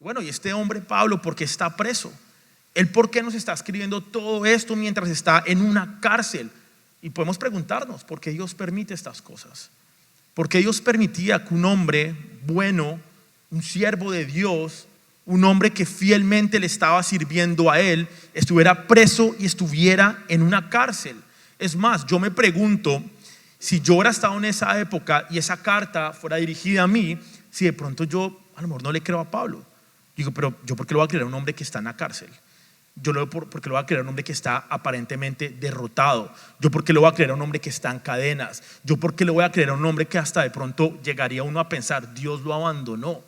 bueno, ¿y este hombre Pablo por qué está preso? ¿Él por qué nos está escribiendo todo esto mientras está en una cárcel? Y podemos preguntarnos, ¿por qué Dios permite estas cosas? ¿Por qué Dios permitía que un hombre bueno, un siervo de Dios, un hombre que fielmente le estaba sirviendo a él, estuviera preso y estuviera en una cárcel? Es más, yo me pregunto, si yo hubiera estado en esa época y esa carta fuera dirigida a mí, si de pronto yo a lo mejor no le creo a Pablo. Digo, pero yo ¿por qué le voy a creer a un hombre que está en la cárcel? ¿Por qué le voy a creer a un hombre que está aparentemente derrotado? ¿Yo por qué le voy a creer a un hombre que está en cadenas? ¿Yo por qué le voy a creer a un hombre que hasta de pronto llegaría uno a pensar, Dios lo abandonó?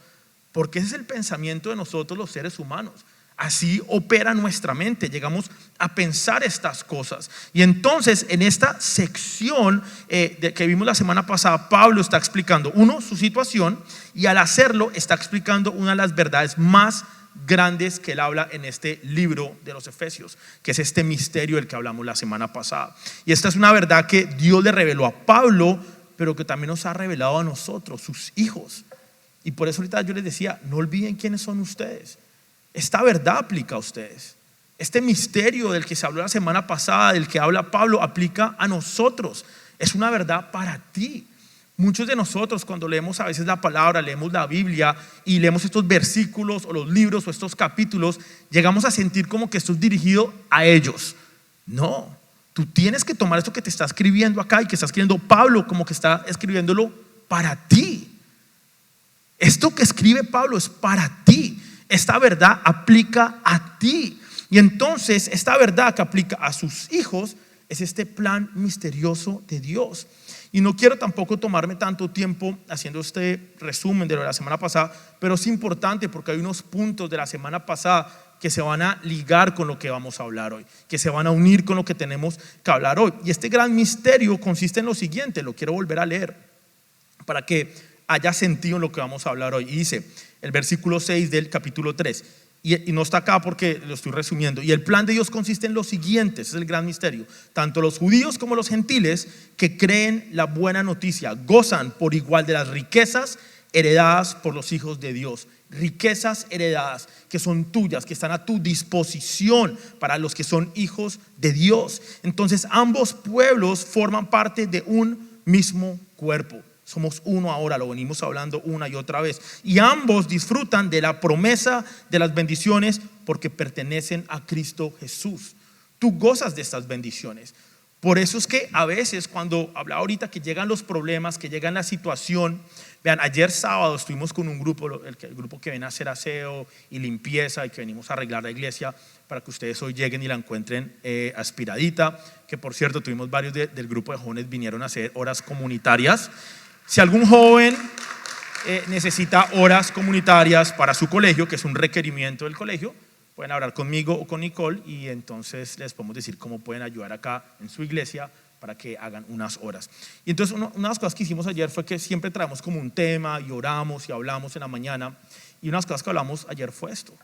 Porque ese es el pensamiento de nosotros los seres humanos. Así opera nuestra mente, llegamos a pensar estas cosas. Y entonces en esta sección que vimos la semana pasada, Pablo está explicando, uno, su situación, y al hacerlo está explicando una de las verdades más grandes que él habla en este libro de los Efesios, que es este misterio del que hablamos la semana pasada. Y esta es una verdad que Dios le reveló a Pablo, pero que también nos ha revelado a nosotros, sus hijos. Y por eso ahorita yo les decía, no olviden quiénes son ustedes. Esta verdad aplica a ustedes. Este misterio del que se habló la semana pasada, del que habla Pablo, aplica a nosotros. Es una verdad para ti. Muchos de nosotros, cuando leemos a veces la palabra, leemos la Biblia y leemos estos versículos o los libros o estos capítulos, llegamos a sentir como que esto es dirigido a ellos. No, tú tienes que tomar esto que te está escribiendo acá y que está escribiendo Pablo como que está escribiéndolo para ti. Esto que escribe Pablo es para ti. Esta verdad aplica a ti. Y entonces esta verdad que aplica a sus hijos es este plan misterioso de Dios. Y no quiero tampoco tomarme tanto tiempo haciendo este resumen de lo de la semana pasada, pero es importante porque hay unos puntos de la semana pasada que se van a ligar con lo que vamos a hablar hoy, que se van a unir con lo que tenemos que hablar hoy. Y este gran misterio consiste en lo siguiente, lo quiero volver a leer para que haya sentido en lo que vamos a hablar hoy. Y dice el versículo 6 del capítulo 3, y no está acá porque lo estoy resumiendo. Y el plan de Dios consiste en lo siguiente, ese es el gran misterio: tanto los judíos como los gentiles que creen la buena noticia gozan por igual de las riquezas heredadas por los hijos de Dios. Riquezas heredadas que son tuyas, que están a tu disposición para los que son hijos de Dios. Entonces ambos pueblos forman parte de un mismo cuerpo. Somos uno ahora, lo venimos hablando una y otra vez. Y ambos disfrutan de la promesa de las bendiciones porque pertenecen a Cristo Jesús. Tú gozas de estas bendiciones. Por eso es que a veces cuando hablaba ahorita que llegan los problemas, que llega la situación. Vean, ayer sábado estuvimos con un grupo, el grupo que viene a hacer aseo y limpieza y que venimos a arreglar la iglesia para que ustedes hoy lleguen y la encuentren aspiradita. Que por cierto tuvimos varios del grupo de jóvenes vinieron a hacer horas comunitarias. Si algún joven necesita horas comunitarias para su colegio, que es un requerimiento del colegio, pueden hablar conmigo o con Nicole y entonces les podemos decir cómo pueden ayudar acá en su iglesia para que hagan unas horas. Y entonces una de las cosas que hicimos ayer fue que siempre traemos como un tema y oramos y hablamos en la mañana. Y una de las cosas que hablamos ayer fue esto,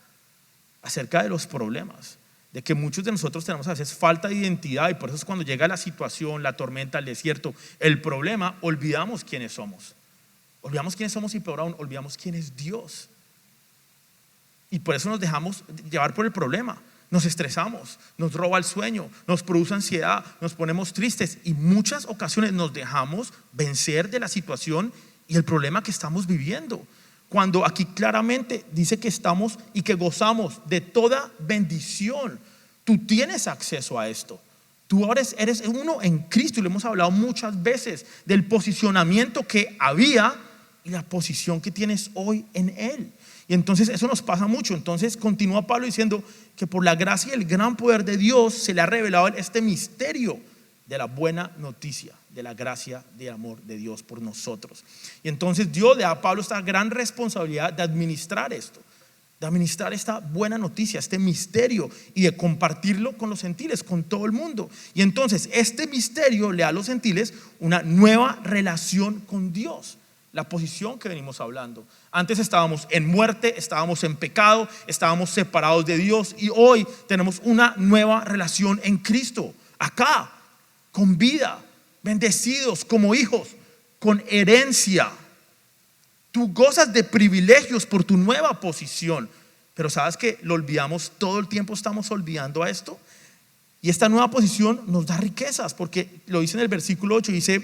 acerca de los problemas, de que muchos de nosotros tenemos a veces falta de identidad y por eso es cuando llega la situación, la tormenta, el desierto, el problema, olvidamos quiénes somos. Olvidamos quiénes somos y peor aún, olvidamos quién es Dios. Y por eso nos dejamos llevar por el problema. Nos estresamos, nos roba el sueño, nos produce ansiedad, nos ponemos tristes y muchas ocasiones nos dejamos vencer de la situación y el problema que estamos viviendo. Cuando aquí claramente dice que estamos y que gozamos de toda bendición. Tú tienes acceso a esto. Tú ahora eres uno en Cristo y lo hemos hablado muchas veces del posicionamiento que había y la posición que tienes hoy en Él. Y entonces eso nos pasa mucho. Entonces continúa Pablo diciendo que por la gracia y el gran poder de Dios se le ha revelado este misterio de la buena noticia, de la gracia y amor de Dios por nosotros. Y entonces Dios le da a Pablo esta gran responsabilidad de administrar esto, de administrar esta buena noticia, este misterio y de compartirlo con los gentiles, con todo el mundo. Y entonces este misterio le da a los gentiles una nueva relación con Dios. La posición que venimos hablando. Antes estábamos en muerte, estábamos en pecado, estábamos separados de Dios y hoy tenemos una nueva relación en Cristo. Acá, con vida, bendecidos como hijos, con herencia. Tú gozas de privilegios por tu nueva posición. Pero sabes que lo olvidamos, todo el tiempo estamos olvidando a esto. Y esta nueva posición nos da riquezas, porque lo dice en el versículo 8, dice,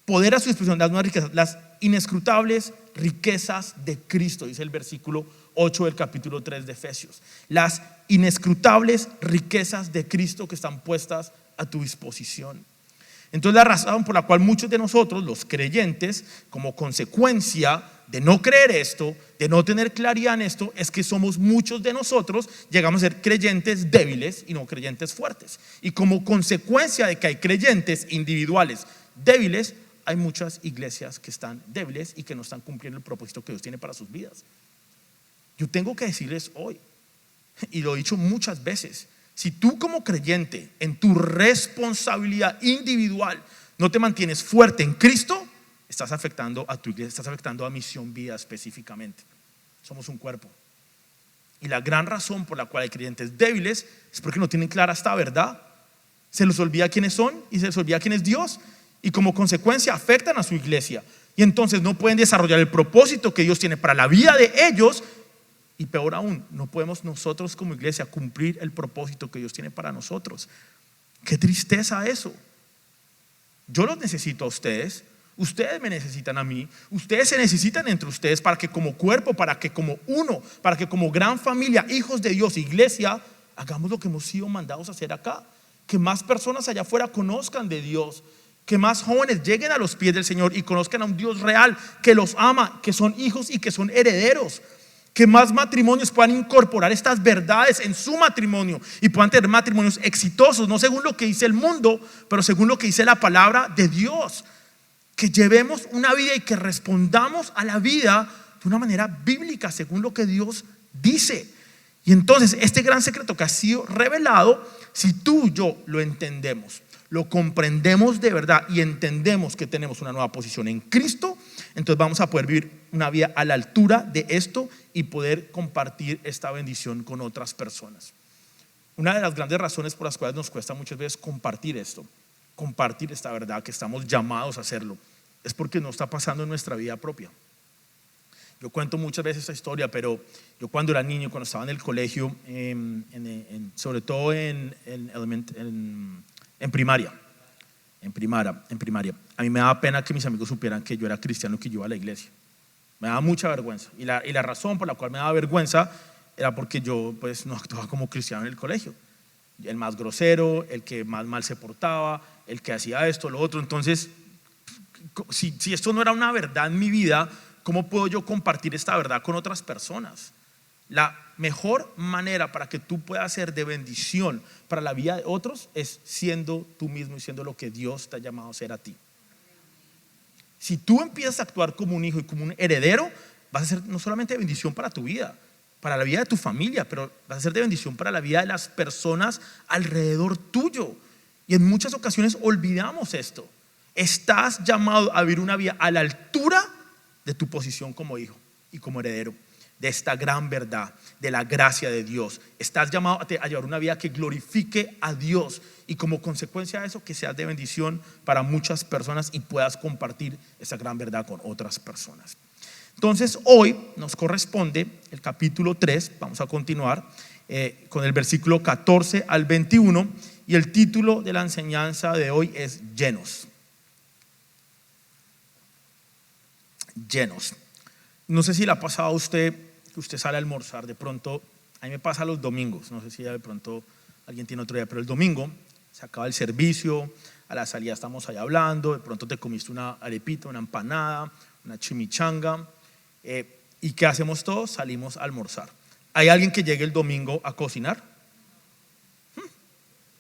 poder a su disposición, las nuevas riquezas, las inescrutables riquezas de Cristo, dice el versículo 8 del capítulo 3 de Efesios. Las inescrutables riquezas de Cristo que están puestas a tu disposición. Entonces la razón por la cual muchos de nosotros, los creyentes, como consecuencia de no creer esto, de no tener claridad en esto, es que somos muchos de nosotros, llegamos a ser creyentes débiles y no creyentes fuertes. Y como consecuencia de que hay creyentes individuales débiles, hay muchas iglesias que están débiles y que no están cumpliendo el propósito que Dios tiene para sus vidas. Yo tengo que decirles hoy, y lo he dicho muchas veces, si tú como creyente en tu responsabilidad individual no te mantienes fuerte en Cristo, estás afectando a tu iglesia, estás afectando a Misión Vida específicamente. Somos un cuerpo. Y la gran razón por la cual hay creyentes débiles es porque no tienen clara esta verdad. Se les olvida quiénes son y se les olvida quién es Dios. Y como consecuencia afectan a su iglesia. Y entonces no pueden desarrollar el propósito que Dios tiene para la vida de ellos. Y peor aún, no podemos nosotros como iglesia cumplir el propósito que Dios tiene para nosotros. Qué tristeza eso. Yo los necesito a ustedes. Ustedes me necesitan a mí. Ustedes se necesitan entre ustedes para que como cuerpo, para que como uno, para que como gran familia, hijos de Dios, iglesia, hagamos lo que hemos sido mandados a hacer acá. Que más personas allá afuera conozcan de Dios. Que más jóvenes lleguen a los pies del Señor y conozcan a un Dios real que los ama, que son hijos y que son herederos. Que más matrimonios puedan incorporar estas verdades en su matrimonio y puedan tener matrimonios exitosos, no según lo que dice el mundo, pero según lo que dice la palabra de Dios. Que llevemos una vida y que respondamos a la vida de una manera bíblica, según lo que Dios dice. Y entonces este gran secreto que ha sido revelado, si tú y yo lo entendemos, lo comprendemos de verdad y entendemos que tenemos una nueva posición en Cristo, entonces vamos a poder vivir una vida a la altura de esto y poder compartir esta bendición con otras personas. Una de las grandes razones por las cuales nos cuesta muchas veces compartir esto, compartir esta verdad que estamos llamados a hacerlo, es porque no está pasando en nuestra vida propia. Yo cuento muchas veces esta historia, pero yo cuando era niño, cuando estaba en el colegio, sobre todo en primaria, a mí me daba pena que mis amigos supieran que yo era cristiano y que yo iba a la iglesia. Me daba mucha vergüenza. Y la razón por la cual me daba vergüenza era porque yo pues no actuaba como cristiano en el colegio. El más grosero, el que más mal se portaba, el que hacía esto, lo otro. Entonces, si esto no era una verdad en mi vida, ¿cómo puedo yo compartir esta verdad con otras personas? La mejor manera para que tú puedas ser de bendición para la vida de otros es siendo tú mismo y siendo lo que Dios te ha llamado a ser a ti. Si tú empiezas a actuar como un hijo y como un heredero, vas a ser no solamente de bendición para tu vida, para la vida de tu familia, pero vas a ser de bendición para la vida de las personas alrededor tuyo. Y en muchas ocasiones olvidamos esto. Estás llamado a vivir una vida a la altura de tu posición como hijo y como heredero de esta gran verdad, de la gracia de Dios. Estás llamado a llevar una vida que glorifique a Dios y como consecuencia de eso que seas de bendición para muchas personas y puedas compartir esa gran verdad con otras personas. Entonces hoy nos corresponde el capítulo 3, vamos a continuar con el versículo 14 al 21 y el título de la enseñanza de hoy es llenos. Llenos. No sé si le ha pasado a usted que usted sale a almorzar de pronto, a mí me pasa los domingos, no sé si de pronto alguien tiene otro día, pero el domingo se acaba el servicio, a la salida estamos allá hablando, de pronto te comiste una arepita, una empanada, una chimichanga, ¿y qué hacemos todos? Salimos a almorzar. ¿Hay alguien que llegue el domingo a cocinar?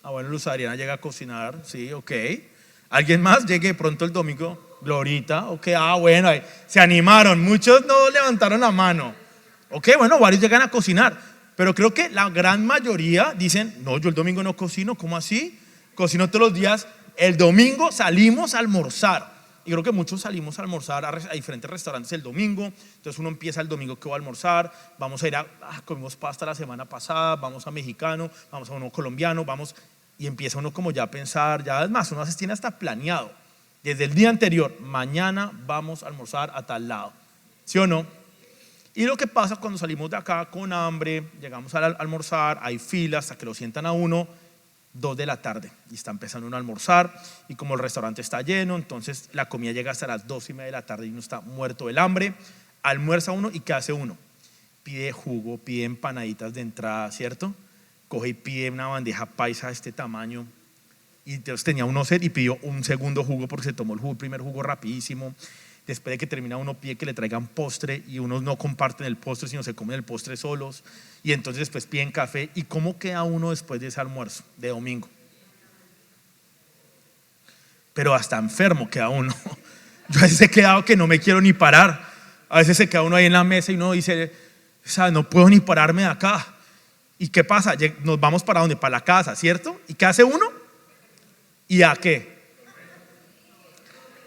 Bueno, Luz Adriana llega a cocinar, sí, ok. ¿Alguien más llegue de pronto el domingo? Glorita, ok, bueno, se animaron, muchos no levantaron la mano. Ok, bueno, varios llegan a cocinar, pero creo que la gran mayoría dicen, no, yo el domingo no cocino, ¿cómo así? Cocino todos los días, el domingo salimos a almorzar. Y creo que muchos salimos a almorzar a diferentes restaurantes el domingo. Entonces uno empieza el domingo que va a almorzar, vamos a ir comimos pasta la semana pasada, vamos a mexicano, vamos a uno colombiano, y empieza uno como ya a pensar, ya es más, uno a veces tiene hasta planeado. Desde el día anterior, mañana vamos a almorzar a tal lado, ¿sí o no? Y lo que pasa cuando salimos de acá con hambre, llegamos a almorzar, hay filas hasta que lo sientan a uno, 2 de la tarde y está empezando uno a almorzar, y como el restaurante está lleno, entonces la comida llega hasta las 2:30 de la tarde y uno está muerto del hambre. Almuerza uno y ¿qué hace uno? Pide jugo, pide empanaditas de entrada, ¿cierto? Coge y pide una bandeja paisa de este tamaño, y entonces tenía uno sed y pidió un segundo jugo porque se tomó el primer jugo rapidísimo. Después de que termina uno pide que le traigan postre y unos no comparten el postre sino se comen el postre solos, y entonces después piden café. ¿Y cómo queda uno después de ese almuerzo de domingo? Pero hasta enfermo queda uno. Yo a veces he quedado que no me quiero ni parar. A veces se queda uno ahí en la mesa y uno dice, o sea, no puedo ni pararme de acá. ¿Y qué pasa? Nos vamos para dónde? Para la casa, ¿cierto? ¿Y qué hace uno? ¿Y a qué?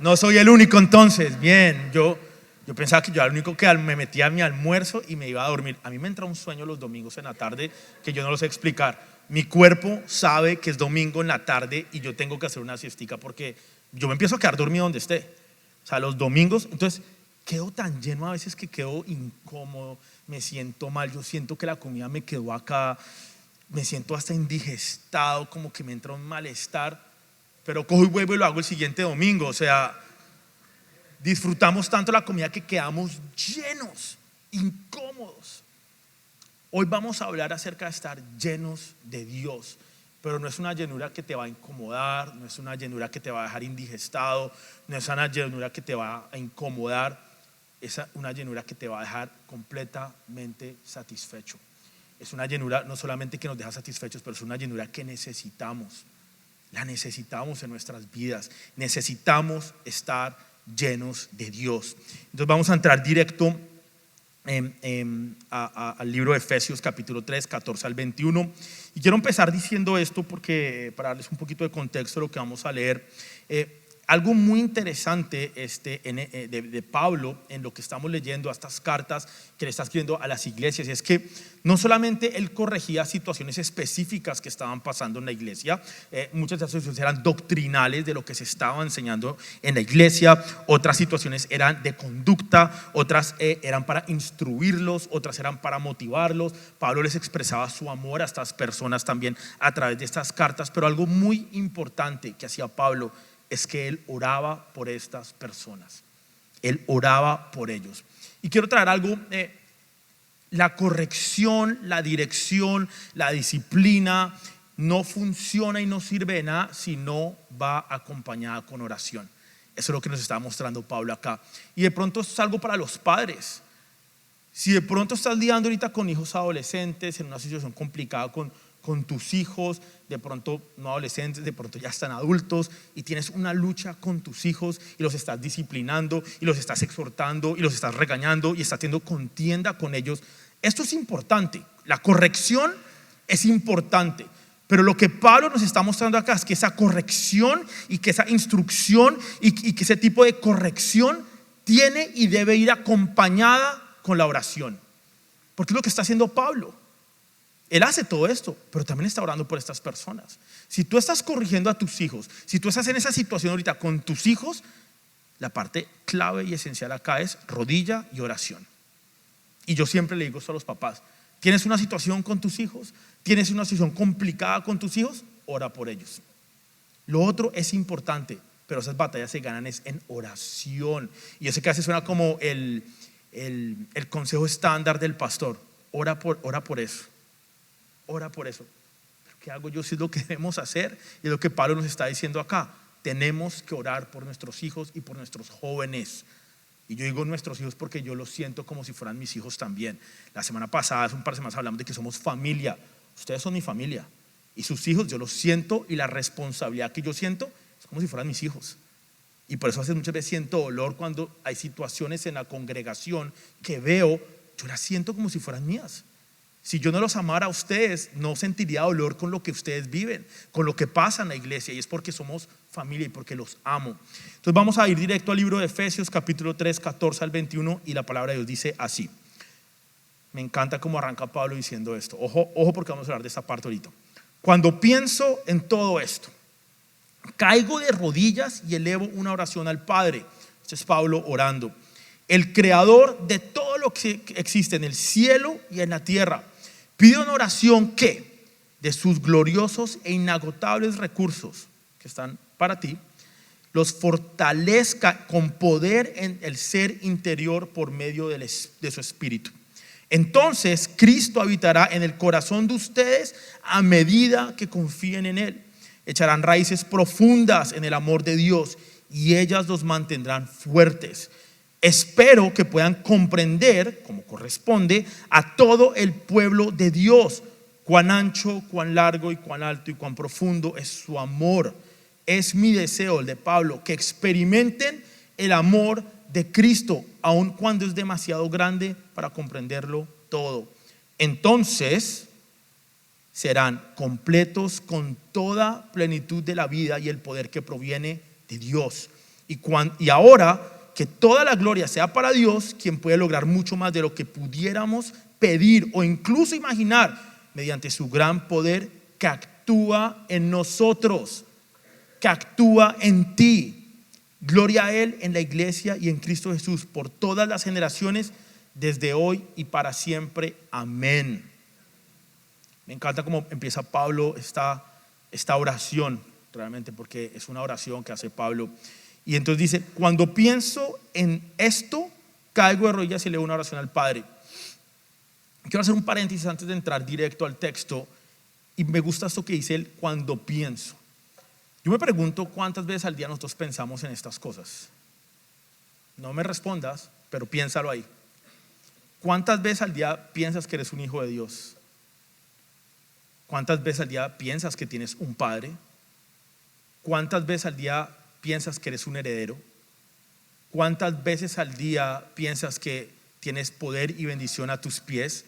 No soy el único entonces. Bien, yo pensaba que yo era el único que me metía a mi almuerzo y me iba a dormir. A mí me entra un sueño los domingos en la tarde que yo no lo sé explicar. Mi cuerpo sabe que es domingo en la tarde y yo tengo que hacer una siestica porque yo me empiezo a quedar dormido donde esté. O sea, los domingos, entonces quedo tan lleno a veces que quedo incómodo, me siento mal, yo siento que la comida me quedó acá, me siento hasta indigestado, como que me entra un malestar. Pero cojo y vuelvo y lo hago el siguiente domingo. O sea, disfrutamos tanto la comida que quedamos llenos, incómodos. Hoy vamos a hablar acerca de estar llenos de Dios, pero no es una llenura que te va a incomodar, no es una llenura que te va a dejar indigestado, no es una llenura que te va a incomodar, es una llenura que te va a dejar completamente satisfecho. Es una llenura no solamente que nos deja satisfechos, pero es una llenura que necesitamos. La necesitamos en nuestras vidas. Necesitamos estar llenos de Dios. Entonces vamos a entrar directo al libro de Efesios capítulo 3, 14 al 21. Y quiero empezar diciendo esto porque para darles un poquito de contexto de lo que vamos a leer. Algo muy interesante de Pablo en lo que estamos leyendo, a estas cartas que le está escribiendo a las iglesias, es que no solamente él corregía situaciones específicas que estaban pasando en la iglesia, muchas de esas situaciones eran doctrinales de lo que se estaba enseñando en la iglesia, otras situaciones eran de conducta, otras eran para instruirlos, otras eran para motivarlos. Pablo les expresaba su amor a estas personas también a través de estas cartas, pero algo muy importante que hacía Pablo es que él oraba por estas personas. Él oraba por ellos. Y quiero traer algo, la corrección, la dirección, la disciplina no funciona y no sirve de nada si no va acompañada con oración. Eso es lo que nos está mostrando Pablo acá. Y de pronto es algo para los padres. Si de pronto estás lidiando ahorita con hijos adolescentes en una situación complicada con tus hijos, de pronto no adolescentes, de pronto ya están adultos, y tienes una lucha con tus hijos y los estás disciplinando y los estás exhortando y los estás regañando y estás teniendo contienda con ellos. Esto es importante, la corrección es importante, pero lo que Pablo nos está mostrando acá es que esa corrección y que esa instrucción y que ese tipo de corrección tiene y debe ir acompañada con la oración, porque es lo que está haciendo Pablo. Él hace todo esto, pero también está orando por estas personas. Si tú estás corrigiendo a tus hijos, si tú estás en esa situación ahorita con tus hijos, la parte clave y esencial acá es rodilla y oración. Y yo siempre le digo esto a los papás: ¿tienes una situación con tus hijos? ¿Tienes una situación complicada con tus hijos? Ora por ellos. Lo otro es importante, pero esas batallas se ganan es en oración. Y yo sé que a veces suena como el consejo estándar del pastor: ora por eso. Ora por eso. ¿Pero qué hago yo si es lo que debemos hacer? Y es lo que Pablo nos está diciendo acá. Tenemos que orar por nuestros hijos y por nuestros jóvenes. Y yo digo nuestros hijos porque yo los siento como si fueran mis hijos también. La semana pasada, hace un par de semanas, hablamos de que somos familia. Ustedes son mi familia. Y sus hijos yo los siento, y la responsabilidad que yo siento es como si fueran mis hijos. Y por eso muchas veces siento dolor cuando hay situaciones en la congregación que veo, yo las siento como si fueran mías. Si yo no los amara a ustedes, no sentiría dolor con lo que ustedes viven, con lo que pasa en la iglesia, y es porque somos familia y porque los amo. Entonces vamos a ir directo al libro de Efesios capítulo 3, 14 al 21, y la palabra de Dios dice así. Me encanta cómo arranca Pablo diciendo esto. Ojo porque vamos a hablar de esta parte ahorita. Cuando pienso en todo esto, caigo de rodillas y elevo una oración al Padre. Este es Pablo orando: el creador de todos lo que existe en el cielo y en la tierra. Pido en oración que de sus gloriosos e inagotables recursos que están para ti, los fortalezca con poder en el ser interior por medio de su espíritu. Entonces Cristo habitará en el corazón de ustedes a medida que confíen en Él. Echarán raíces profundas en el amor de Dios y ellas los mantendrán fuertes. Espero que puedan comprender, como corresponde, a todo el pueblo de Dios, cuán ancho, cuán largo y cuán alto y cuán profundo es su amor. Es mi deseo, el de Pablo, que experimenten el amor de Cristo, aun cuando es demasiado grande para comprenderlo todo. Entonces serán completos con toda plenitud de la vida y el poder que proviene de Dios. Y ahora que toda la gloria sea para Dios, quien puede lograr mucho más de lo que pudiéramos pedir o incluso imaginar, mediante su gran poder que actúa en nosotros, que actúa en ti. Gloria a Él en la iglesia y en Cristo Jesús por todas las generaciones, desde hoy y para siempre. Amén. Me encanta cómo empieza Pablo esta oración, realmente, porque es una oración que hace Pablo. Y entonces dice: cuando pienso en esto, caigo de rodillas y leo una oración al Padre. Quiero hacer un paréntesis antes de entrar directo al texto. Y me gusta esto que dice él: cuando pienso. Yo me pregunto cuántas veces al día nosotros pensamos en estas cosas. No me respondas, pero piénsalo ahí. ¿Cuántas veces al día piensas que eres un hijo de Dios? ¿Cuántas veces al día piensas que tienes un padre? ¿Cuántas veces al día piensas que eres un heredero? ¿Cuántas veces al día piensas que tienes poder y bendición a tus pies?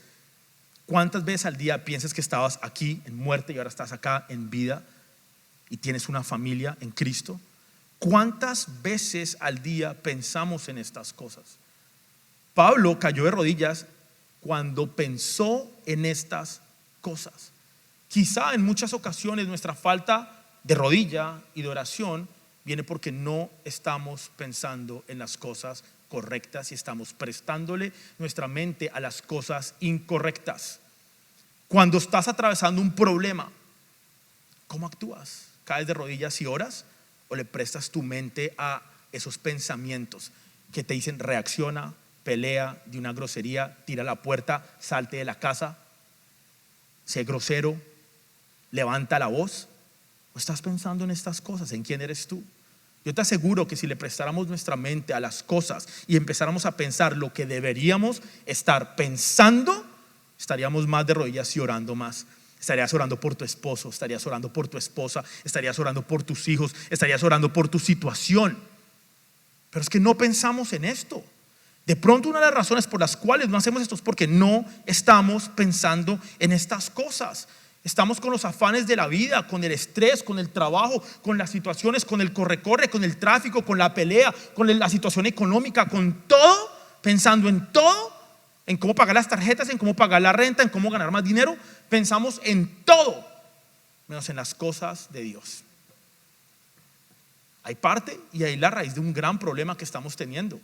¿Cuántas veces al día piensas que estabas aquí en muerte y ahora estás acá en vida y tienes una familia en Cristo? ¿Cuántas veces al día pensamos en estas cosas? Pablo cayó de rodillas cuando pensó en estas cosas. Quizá en muchas ocasiones nuestra falta de rodilla y de oración viene porque no estamos pensando en las cosas correctas y estamos prestándole nuestra mente a las cosas incorrectas. Cuando estás atravesando un problema, ¿cómo actúas? ¿Caes de rodillas y oras? ¿O le prestas tu mente a esos pensamientos que te dicen reacciona, pelea, di una grosería, tira la puerta, salte de la casa, sé grosero, levanta la voz? ¿O estás pensando en estas cosas? ¿En quién eres tú? Yo te aseguro que si le prestáramos nuestra mente a las cosas y empezáramos a pensar lo que deberíamos estar pensando, estaríamos más de rodillas y orando más. Estarías orando por tu esposo, estarías orando por tu esposa, estarías orando por tus hijos, estarías orando por tu situación. Pero es que no pensamos en esto. De pronto una de las razones por las cuales no hacemos esto es porque no estamos pensando en estas cosas. Estamos con los afanes de la vida, con el estrés, con el trabajo, con las situaciones, con el corre-corre, con el tráfico, con la pelea, con la situación económica, con todo, pensando en todo, en cómo pagar las tarjetas, en cómo pagar la renta, en cómo ganar más dinero. Pensamos en todo, menos en las cosas de Dios. Hay parte y ahí la raíz de un gran problema que estamos teniendo.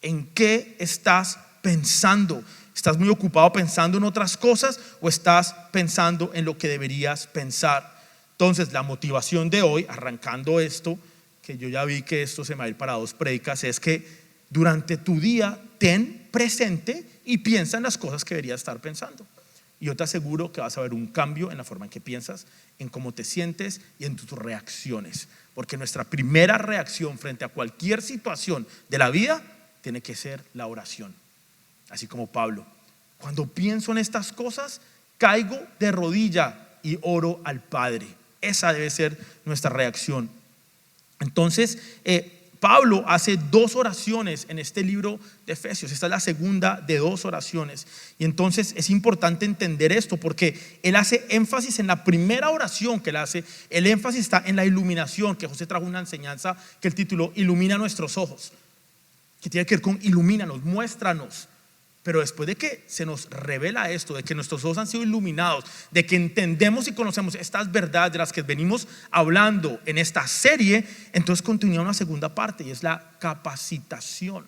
¿En qué estás pensando? ¿Estás muy ocupado pensando en otras cosas o estás pensando en lo que deberías pensar? Entonces la motivación de hoy, arrancando esto, que yo ya vi que esto se me va a ir para 2 prédicas, es que durante tu día ten presente y piensa en las cosas que deberías estar pensando. Y yo te aseguro que vas a ver un cambio en la forma en que piensas, en cómo te sientes y en tus reacciones. Porque nuestra primera reacción frente a cualquier situación de la vida tiene que ser la oración. Así como Pablo: cuando pienso en estas cosas, caigo de rodilla y oro al Padre. Esa debe ser nuestra reacción. Entonces Pablo hace 2 oraciones en este libro de Efesios. Esta es la segunda de 2 oraciones. Y entonces es importante entender esto porque él hace énfasis en la primera oración que él hace. El énfasis está en la iluminación, que José trajo una enseñanza que él tituló Ilumina nuestros ojos, que tiene que ver con ilumínanos, muéstranos. Pero después de que se nos revela esto, de que nuestros ojos han sido iluminados, de que entendemos y conocemos estas verdades de las que venimos hablando en esta serie, entonces continúa una segunda parte y es la capacitación.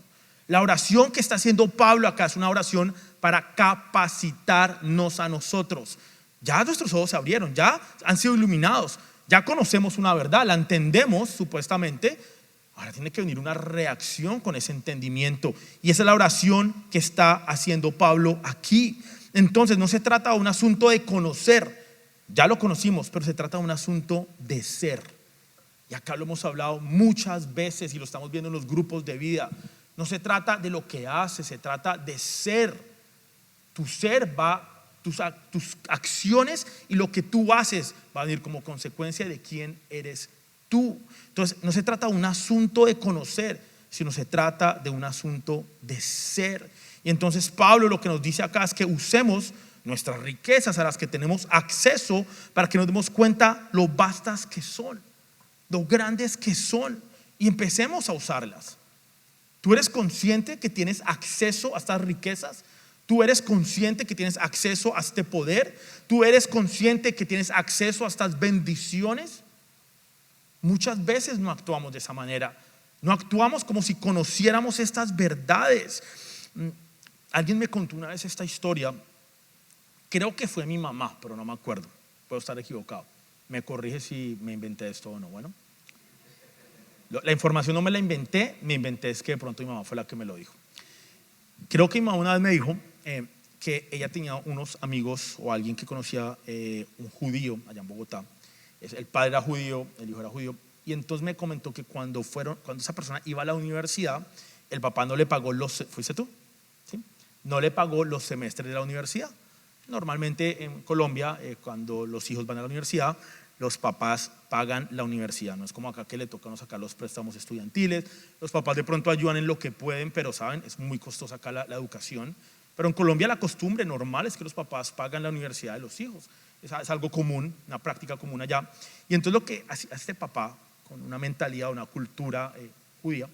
La oración que está haciendo Pablo acá es una oración para capacitarnos a nosotros. Ya nuestros ojos se abrieron, ya han sido iluminados, ya conocemos una verdad, la entendemos supuestamente. Ahora tiene que venir una reacción con ese entendimiento, y esa es la oración que está haciendo Pablo aquí. Entonces no se trata de un asunto de conocer, ya lo conocimos, pero se trata de un asunto de ser. Y acá lo hemos hablado muchas veces y lo estamos viendo en los grupos de vida. No se trata de lo que haces, se trata de ser. Tu ser va, tus acciones y lo que tú haces va a venir como consecuencia de quién eres tú. Entonces no se trata de un asunto de conocer, sino se trata de un asunto de ser. Y entonces Pablo lo que nos dice acá es que usemos nuestras riquezas a las que tenemos acceso para que nos demos cuenta lo vastas que son, lo grandes que son, y empecemos a usarlas. ¿Tú eres consciente que tienes acceso a estas riquezas? ¿Tú eres consciente que tienes acceso a este poder? ¿Tú eres consciente que tienes acceso a estas bendiciones? Muchas veces no actuamos de esa manera. No actuamos como si conociéramos estas verdades. Alguien me contó una vez esta historia. Creo que fue mi mamá, pero no me acuerdo. Puedo estar equivocado. Me corrige si me inventé esto o no. Bueno, la información no me la inventé, me inventé es que de pronto mi mamá fue la que me lo dijo. Creo que mi mamá una vez me dijo que ella tenía unos amigos o alguien que conocía un judío allá en Bogotá. El padre era judío, el hijo era judío, y entonces me comentó que cuando esa persona iba a la universidad, el papá no le pagó ¿fuiste tú? ¿Sí? No le pagó los semestres de la universidad. Normalmente en Colombia, cuando los hijos van a la universidad, los papás pagan la universidad. No es como acá que le tocan sacar los préstamos estudiantiles. Los papás de pronto ayudan en lo que pueden, pero saben, es muy costosa acá la educación. Pero en Colombia la costumbre normal es que los papás pagan la universidad de los hijos. Es algo común, una práctica común allá. Y entonces lo que hacía este papá, con una mentalidad, una cultura judía,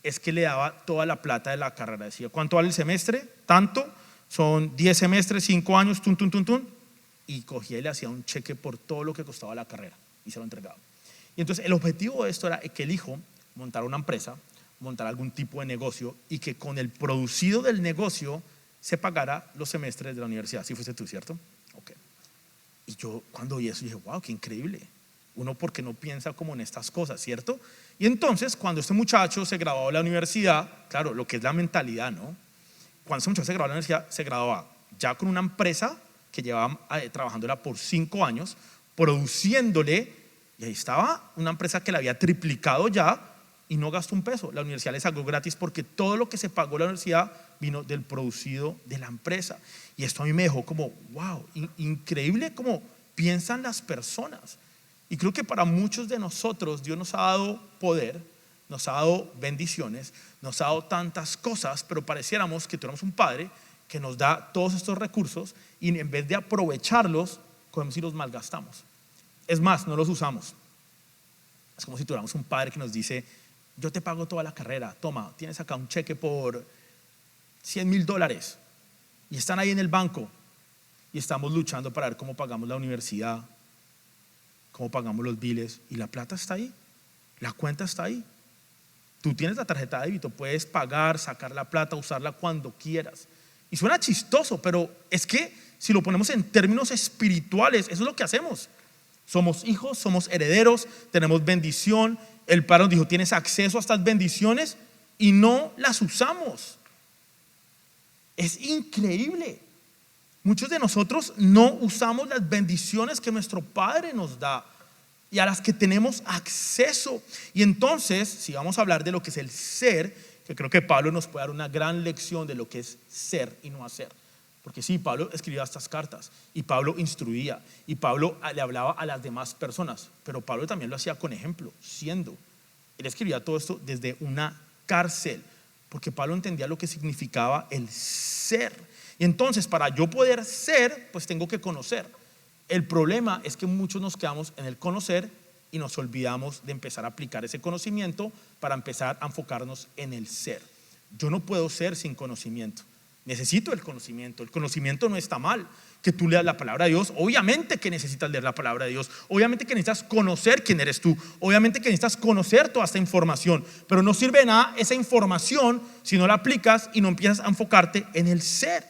es que le daba toda la plata de la carrera. Decía, ¿cuánto vale el semestre? Tanto, son 10 semestres, 5 años, y cogía y le hacía un cheque por todo lo que costaba la carrera y se lo entregaba. Y entonces el objetivo de esto era que el hijo montara una empresa, montara algún tipo de negocio, y que con el producido del negocio se pagara los semestres de la universidad. Así fuiste tú, ¿cierto? Ok. Y yo cuando oí eso dije, wow, qué increíble. Uno porque no piensa como en estas cosas, ¿cierto? Y entonces cuando este muchacho se graduó de la universidad, claro, lo que es la mentalidad, ¿no? Cuando este muchacho se graduó de la universidad, se graduaba ya con una empresa que llevaba trabajándola por 5 años, produciéndole, y ahí estaba una empresa que la había triplicado ya y no gastó un peso. La universidad le sacó gratis porque todo lo que se pagó la universidad vino del producido de la empresa. Y esto a mí me dejó como, wow, increíble cómo piensan las personas. Y creo que para muchos de nosotros Dios nos ha dado poder, nos ha dado bendiciones, nos ha dado tantas cosas, pero pareciéramos que tuviéramos un padre que nos da todos estos recursos y en vez de aprovecharlos, cogemos y los malgastamos. Es más, no los usamos. Es como si tuviéramos un padre que nos dice, yo te pago toda la carrera, toma, tienes acá un cheque por $100,000 y están ahí en el banco y estamos luchando para ver cómo pagamos la universidad, cómo pagamos los biles, y la plata está ahí, la cuenta está ahí. Tú tienes la tarjeta de débito, puedes pagar, sacar la plata, usarla cuando quieras. Y suena chistoso, pero es que si lo ponemos en términos espirituales, eso es lo que hacemos. Somos hijos, somos herederos, tenemos bendición. El Padre nos dijo, tienes acceso a estas bendiciones y no las usamos. Es increíble. Muchos de nosotros no usamos las bendiciones que nuestro Padre nos da y a las que tenemos acceso. Y entonces, si vamos a hablar de lo que es el ser, que creo que Pablo nos puede dar una gran lección de lo que es ser y no hacer. Porque sí, Pablo escribía estas cartas y Pablo instruía y Pablo le hablaba a las demás personas, pero Pablo también lo hacía con ejemplo, siendo. Él escribía todo esto desde una cárcel, porque Pablo entendía lo que significaba el ser. Y entonces, para yo poder ser, pues tengo que conocer. El problema es que muchos nos quedamos en el conocer y nos olvidamos de empezar a aplicar ese conocimiento para empezar a enfocarnos en el ser. Yo no puedo ser sin conocimiento. Necesito el conocimiento. El conocimiento no está mal. Que tú leas la palabra de Dios, obviamente que necesitas leer la palabra de Dios, obviamente que necesitas conocer quién eres tú, obviamente que necesitas conocer toda esta información, pero no sirve de nada esa información si no la aplicas y no empiezas a enfocarte en el ser.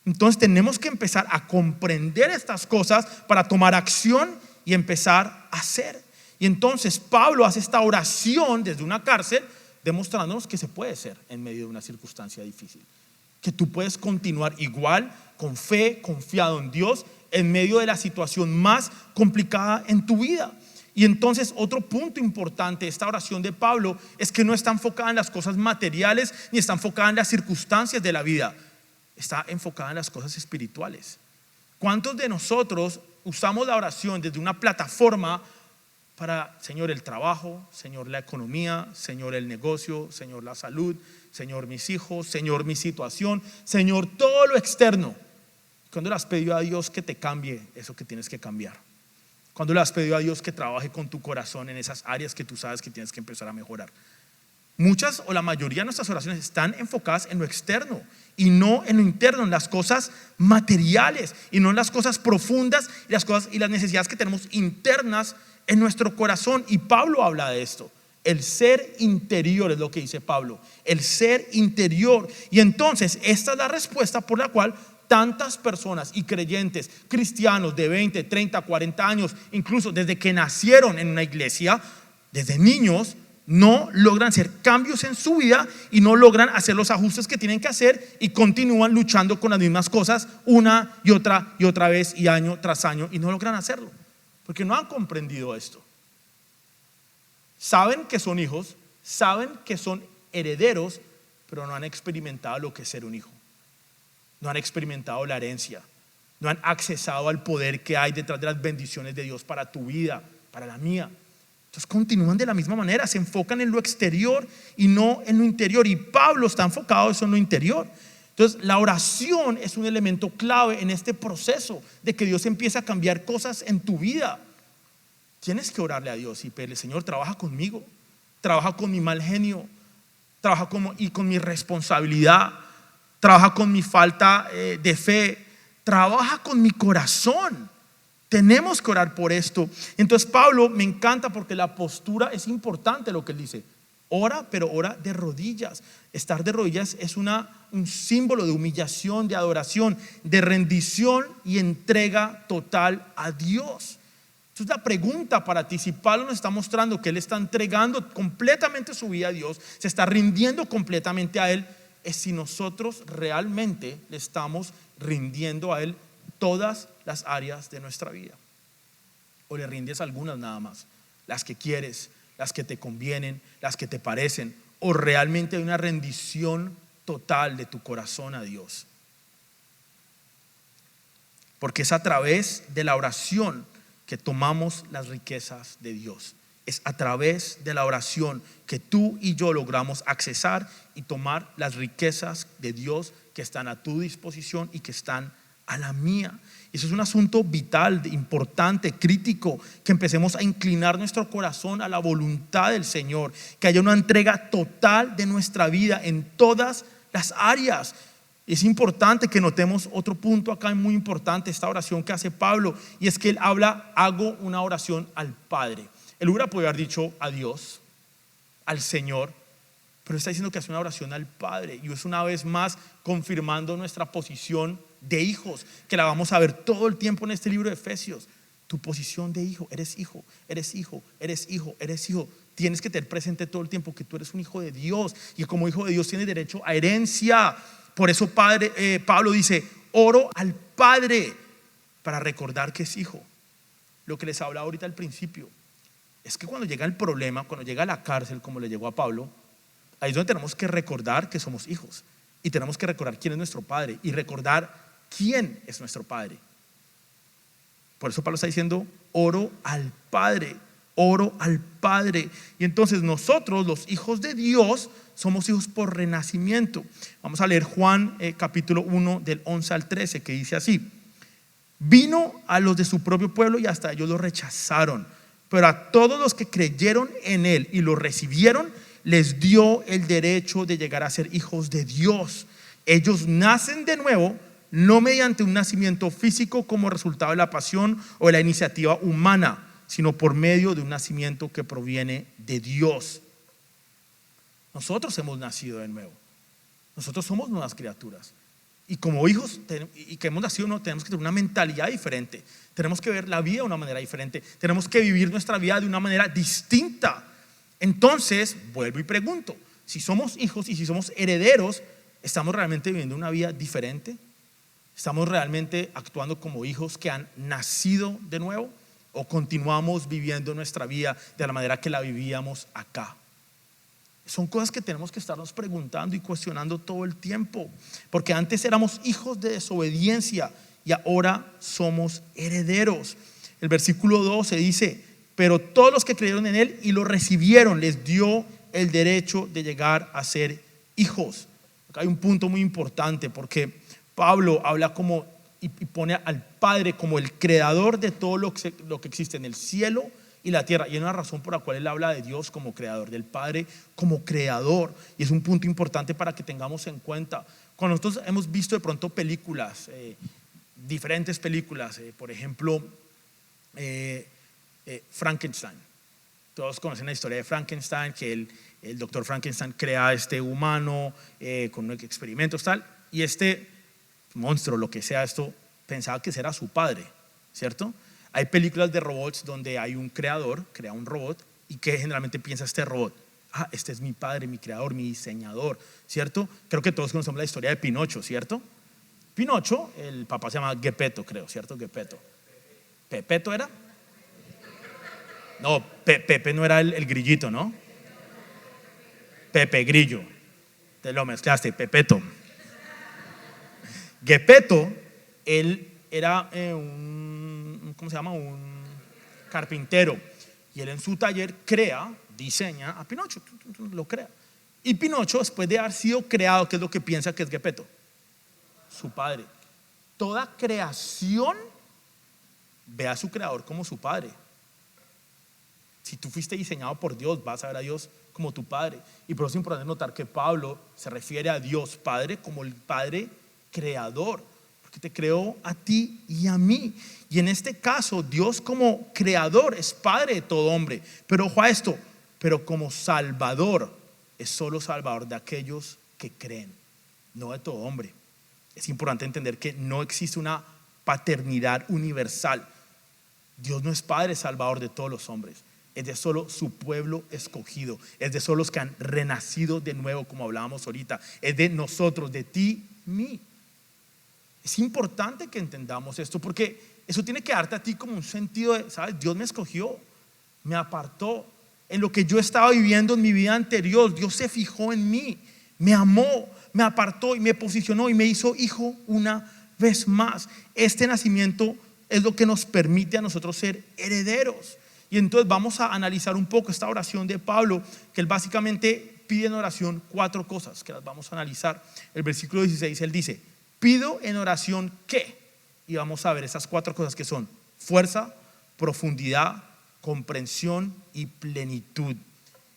Entonces tenemos que empezar a comprender estas cosas para tomar acción y empezar a hacer. Y entonces Pablo hace esta oración desde una cárcel, demostrándonos que se puede ser en medio de una circunstancia difícil, que tú puedes continuar igual, con fe, confiado en Dios, en medio de la situación más complicada en tu vida. Y entonces otro punto importante de esta oración de Pablo es que no está enfocada en las cosas materiales, ni está enfocada en las circunstancias de la vida, está enfocada en las cosas espirituales. ¿Cuántos de nosotros usamos la oración desde una plataforma para, Señor, el trabajo, Señor, la economía, Señor, el negocio, Señor, la salud, Señor, mis hijos, Señor, mi situación, Señor, todo lo externo? ¿Cuándo le has pedido a Dios que te cambie eso que tienes que cambiar? ¿Cuándo le has pedido a Dios que trabaje con tu corazón en esas áreas que tú sabes que tienes que empezar a mejorar? Muchas o la mayoría de nuestras oraciones están enfocadas en lo externo y no en lo interno, en las cosas materiales y no en las cosas profundas y las cosas y las necesidades que tenemos internas en nuestro corazón. Y Pablo habla de esto. El ser interior es lo que dice Pablo, el ser interior. Y entonces esta es la respuesta por la cual tantas personas y creyentes cristianos de 20, 30, 40 años, incluso desde que nacieron en una iglesia, desde niños, no logran hacer cambios en su vida y no logran hacer los ajustes que tienen que hacer y continúan luchando con las mismas cosas una y otra vez y año tras año y no logran hacerlo porque no han comprendido esto. Saben que son hijos, saben que son herederos, pero no han experimentado lo que es ser un hijo. No han experimentado la herencia, no han accesado al poder que hay detrás de las bendiciones de Dios para tu vida, para la mía. Entonces continúan de la misma manera, se enfocan en lo exterior y no en lo interior. Y Pablo está enfocado eso en lo interior. Entonces la oración es un elemento clave en este proceso de que Dios empiece a cambiar cosas en tu vida. Tienes que orarle a Dios y pedirle: Señor, trabaja conmigo, trabaja con mi mal genio, trabaja con mi responsabilidad, trabaja con mi falta de fe, trabaja con mi corazón. Tenemos que orar por esto. Entonces Pablo me encanta porque la postura es importante, lo que él dice. Ora, pero ora de rodillas. Estar de rodillas es un símbolo de humillación, de adoración, de rendición y entrega total a Dios. Entonces la pregunta para ti, si Pablo nos está mostrando que él está entregando completamente su vida a Dios, se está rindiendo completamente a Él, es si nosotros realmente le estamos rindiendo a Él todas las áreas de nuestra vida, o le rindes algunas nada más, las que quieres, las que te convienen, las que te parecen, o realmente hay una rendición total de tu corazón a Dios. Porque es a través de la oración que tomamos las riquezas de Dios. Es a través de la oración que tú y yo logramos accesar y tomar las riquezas de Dios que están a tu disposición y que están a la mía. Eso es un asunto vital, importante, crítico, que empecemos a inclinar nuestro corazón a la voluntad del Señor, que haya una entrega total de nuestra vida en todas las áreas. Es importante que notemos otro punto acá muy importante, esta oración que hace Pablo, y es que él habla: hago una oración al Padre. Él hubiera podido haber dicho a Dios, al Señor, pero está diciendo que hace una oración al Padre, y es una vez más confirmando nuestra posición de hijos, que la vamos a ver todo el tiempo en este libro de Efesios. Tu posición de hijo, eres hijo, eres hijo, eres hijo, eres hijo. Tienes que tener presente todo el tiempo que tú eres un hijo de Dios, y como hijo de Dios tienes derecho a herencia. Por eso Pablo dice: oro al Padre, para recordar que es hijo. Lo que les hablaba ahorita al principio es que cuando llega el problema, cuando llega a la cárcel, como le llegó a Pablo, ahí es donde tenemos que recordar que somos hijos, y tenemos que recordar quién es nuestro Padre y recordar quién es nuestro Padre. Por eso Pablo está diciendo: oro al Padre, oro al Padre. Y entonces nosotros, los hijos de Dios, somos hijos por renacimiento. Vamos a leer Juan capítulo 1 del 11 al 13, que dice así: vino a los de su propio pueblo y hasta ellos lo rechazaron, pero a todos los que creyeron en Él y lo recibieron, les dio el derecho de llegar a ser hijos de Dios. Ellos nacen de nuevo, no mediante un nacimiento físico como resultado de la pasión o de la iniciativa humana, sino por medio de un nacimiento que proviene de Dios. Nosotros hemos nacido de nuevo. Nosotros somos nuevas criaturas. Y como hijos y que hemos nacido, no, tenemos que tener una mentalidad diferente. Tenemos que ver la vida de una manera diferente. Tenemos que vivir nuestra vida de una manera distinta. Entonces, vuelvo y pregunto, si somos hijos y si somos herederos, ¿estamos realmente viviendo una vida diferente? ¿Estamos realmente actuando como hijos que han nacido de nuevo? ¿O continuamos viviendo nuestra vida de la manera que la vivíamos acá? Son cosas que tenemos que estarnos preguntando y cuestionando todo el tiempo, porque antes éramos hijos de desobediencia y ahora somos herederos. El versículo 12 dice: pero todos los que creyeron en él y lo recibieron, les dio el derecho de llegar a ser hijos. Acá hay un punto muy importante, porque Pablo habla como y pone al Padre como el creador de todo lo que existe en el cielo y la tierra, y hay una razón por la cual él habla de Dios como creador, del Padre como creador, y es un punto importante para que tengamos en cuenta. Cuando nosotros hemos visto de pronto películas, diferentes películas, por ejemplo Frankenstein, todos conocen la historia de Frankenstein, que el doctor Frankenstein crea a este humano con experimentos tal, y este monstruo, lo que sea esto, pensaba que ese era su padre, ¿cierto? Hay películas de robots donde hay un creador, crea un robot, y que generalmente piensa este robot: este es mi padre, mi creador, mi diseñador, ¿cierto? Creo que todos conocemos la historia de Pinocho, ¿cierto? Pinocho, el papá se llama Geppetto, creo, ¿cierto? Geppetto. ¿Pepeto era? No, Pepe no era el grillito, ¿no? Pepe Grillo. Te lo mezclaste, Pepeto. Geppetto, él era ¿cómo se llama? Un carpintero, y él en su taller diseña a Pinocho, lo crea. Y Pinocho, después de haber sido creado, ¿qué es lo que piensa que es Geppetto? Su padre. Toda creación ve a su creador como su padre. Si tú fuiste diseñado por Dios, vas a ver a Dios como tu padre. Y por eso es importante notar que Pablo se refiere a Dios Padre como el Padre creador, porque te creó a ti y a mí. Y en este caso, Dios como creador es padre de todo hombre. Pero ojo a esto, pero como salvador es solo salvador de aquellos que creen, no de todo hombre. Es importante entender que no existe una paternidad universal. Dios no es padre salvador de todos los hombres, es de solo su pueblo escogido, es de solo los que han renacido de nuevo, como hablábamos ahorita, es de nosotros, de ti, mí. Es importante que entendamos esto, porque eso tiene que darte a ti como un sentido de, ¿sabes? Dios me escogió, me apartó. En lo que yo estaba viviendo en mi vida anterior, Dios se fijó en mí, me amó, me apartó y me posicionó y me hizo hijo una vez más. Este nacimiento es lo que nos permite a nosotros ser herederos. Y entonces vamos a analizar un poco esta oración de Pablo, que él básicamente pide en oración 4 cosas, que las vamos a analizar. El versículo 16, él dice: pido en oración que, y vamos a ver esas 4 cosas que son fuerza, profundidad, comprensión y plenitud.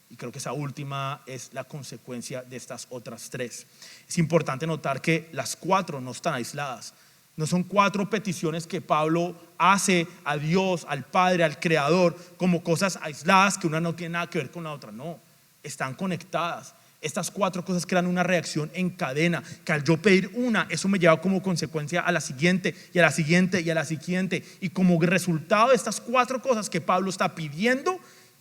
Y creo que esa última es la consecuencia de estas otras 3. Es importante notar que las 4 no están aisladas. No son 4 peticiones que Pablo hace a Dios, al Padre, al Creador, como cosas aisladas que una no tiene nada que ver con la otra. No, están conectadas. Estas 4 cosas crean una reacción en cadena, que al yo pedir una, eso me lleva como consecuencia a la siguiente y a la siguiente y a la siguiente. Y como resultado de estas 4 cosas que Pablo está pidiendo,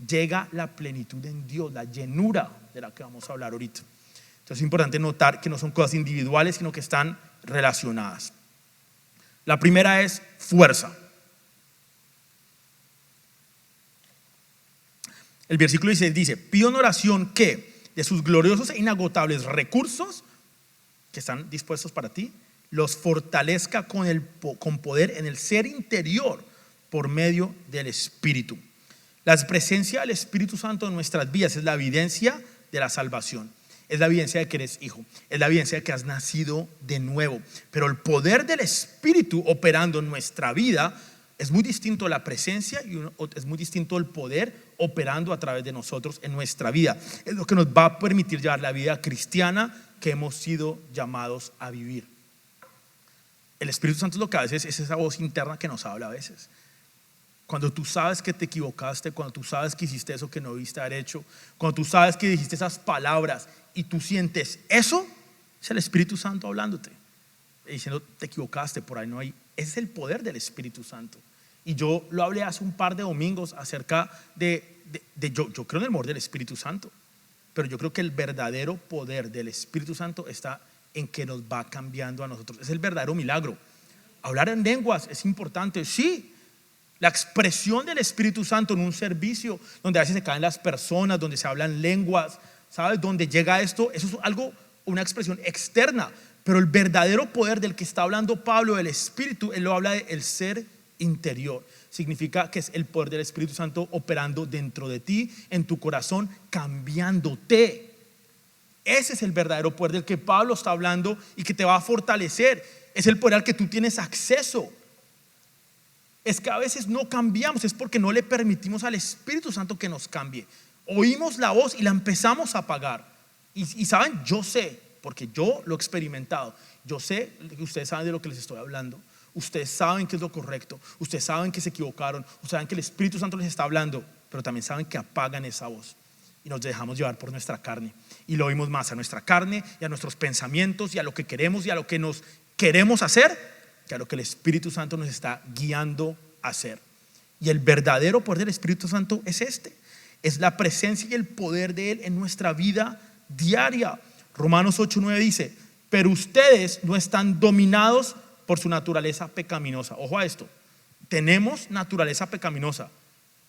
llega la plenitud en Dios, la llenura de la que vamos a hablar ahorita. Entonces es importante notar que no son cosas individuales, sino que están relacionadas. La primera es fuerza. El versículo 16 dice: pido en oración que de sus gloriosos e inagotables recursos que están dispuestos para ti, los fortalezca con poder en el ser interior por medio del Espíritu. La presencia del Espíritu Santo en nuestras vidas es la evidencia de la salvación. Es la evidencia de que eres hijo, es la evidencia de que has nacido de nuevo. Pero el poder del Espíritu operando en nuestra vida es muy distinto a la presencia y es muy distinto al poder operando a través de nosotros en nuestra vida. Es lo que nos va a permitir llevar la vida cristiana que hemos sido llamados a vivir. El Espíritu Santo es lo que a veces es esa voz interna que nos habla a veces. Cuando tú sabes que te equivocaste, cuando tú sabes que hiciste eso que no debiste haber hecho, cuando tú sabes que dijiste esas palabras y tú sientes eso, es el Espíritu Santo hablándote, diciendo te equivocaste, por ahí no hay. Ese es el poder del Espíritu Santo. Y yo lo hablé hace un par de domingos acerca yo creo en el amor del Espíritu Santo, pero yo creo que el verdadero poder del Espíritu Santo está en que nos va cambiando a nosotros. Es el verdadero milagro. Hablar en lenguas es importante, sí. La expresión del Espíritu Santo en un servicio donde a veces se caen las personas, donde se hablan lenguas, ¿sabes? Donde llega esto, eso es algo, una expresión externa. Pero el verdadero poder del que está hablando Pablo, del Espíritu, él lo habla del ser interior. Significa que es el poder del Espíritu Santo operando dentro de ti, en tu corazón, cambiándote. Ese es el verdadero poder del que Pablo está hablando y que te va a fortalecer. Es el poder al que tú tienes acceso. Es que a veces no cambiamos, es porque no le permitimos al Espíritu Santo que nos cambie. Oímos la voz y la empezamos a apagar. Y saben, yo sé, porque yo lo he experimentado, yo sé que ustedes saben de lo que les estoy hablando. Ustedes saben que es lo correcto, ustedes saben que se equivocaron, ustedes saben que el Espíritu Santo les está hablando, pero también saben que apagan esa voz y nos dejamos llevar por nuestra carne y lo oímos más a nuestra carne y a nuestros pensamientos y a lo que queremos y a lo que nos queremos hacer que a lo que el Espíritu Santo nos está guiando a hacer. Y el verdadero poder del Espíritu Santo es es la presencia y el poder de Él en nuestra vida diaria. Romanos 8:9 dice: pero ustedes no están dominados por su naturaleza pecaminosa. Ojo a esto, tenemos naturaleza pecaminosa,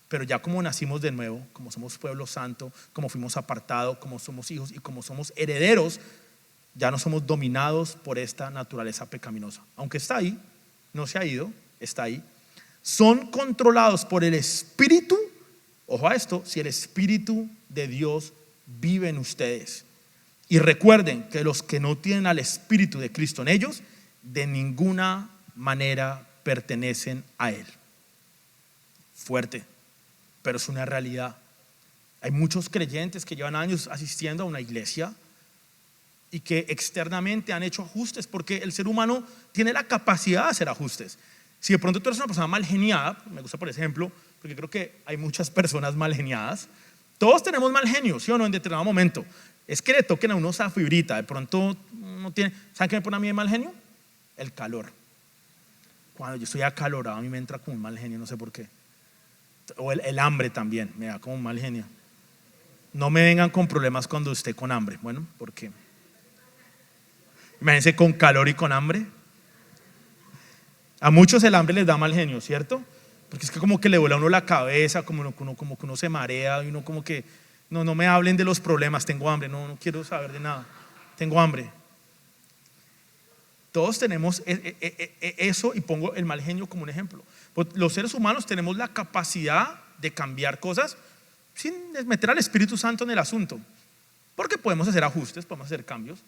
pero ya como nacimos de nuevo, como somos pueblo santo, como fuimos apartados, como somos hijos y como somos herederos, ya no somos dominados por esta naturaleza pecaminosa. Aunque está ahí, no se ha ido, está ahí. Son controlados por el Espíritu. Ojo a esto, si el Espíritu de Dios vive en ustedes. Y recuerden que los que no tienen al Espíritu de Cristo en ellos, de ninguna manera pertenecen a Él. Fuerte, pero es una realidad. Hay muchos creyentes que llevan años asistiendo a una iglesia y que externamente han hecho ajustes, porque el ser humano tiene la capacidad de hacer ajustes. Si de pronto tú eres una persona mal geniada, me gusta por ejemplo, porque creo que hay muchas personas mal geniadas. Todos tenemos mal genio, ¿sí o no? En determinado momento. Es que le toquen a uno esa fibrita, de pronto uno tiene. ¿Saben qué me pone a mí de mal genio? El calor. Cuando yo estoy acalorado, a mí me entra como un mal genio, no sé por qué. O el hambre también, me da como un mal genio. No me vengan con problemas cuando esté con hambre. Bueno, porque imagínense con calor y con hambre. A muchos el hambre les da mal genio, ¿cierto? Porque es que como que le vuela a uno la cabeza, como que uno se marea y uno como que no me hablen de los problemas, tengo hambre, no quiero saber de nada, tengo hambre. Todos tenemos eso, y pongo el mal genio como un ejemplo. Los seres humanos tenemos la capacidad de cambiar cosas sin meter al Espíritu Santo en el asunto, porque podemos hacer ajustes, podemos hacer cambios,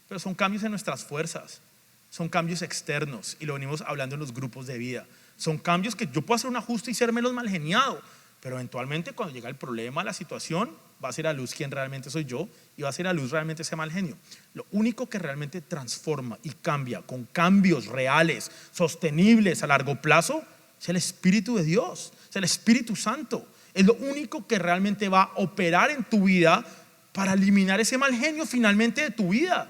pero son cambios en nuestras fuerzas, son cambios externos, y lo venimos hablando en los grupos de vida. Son cambios que yo puedo hacer un ajuste y ser menos mal geniado, pero eventualmente cuando llega el problema, la situación, va a ser a luz quién realmente soy yo, y va a ser a luz realmente ese mal genio. Lo único que realmente transforma y cambia con cambios reales, sostenibles a largo plazo, es el Espíritu de Dios, es el Espíritu Santo. Es lo único que realmente va a operar en tu vida para eliminar ese mal genio finalmente de tu vida.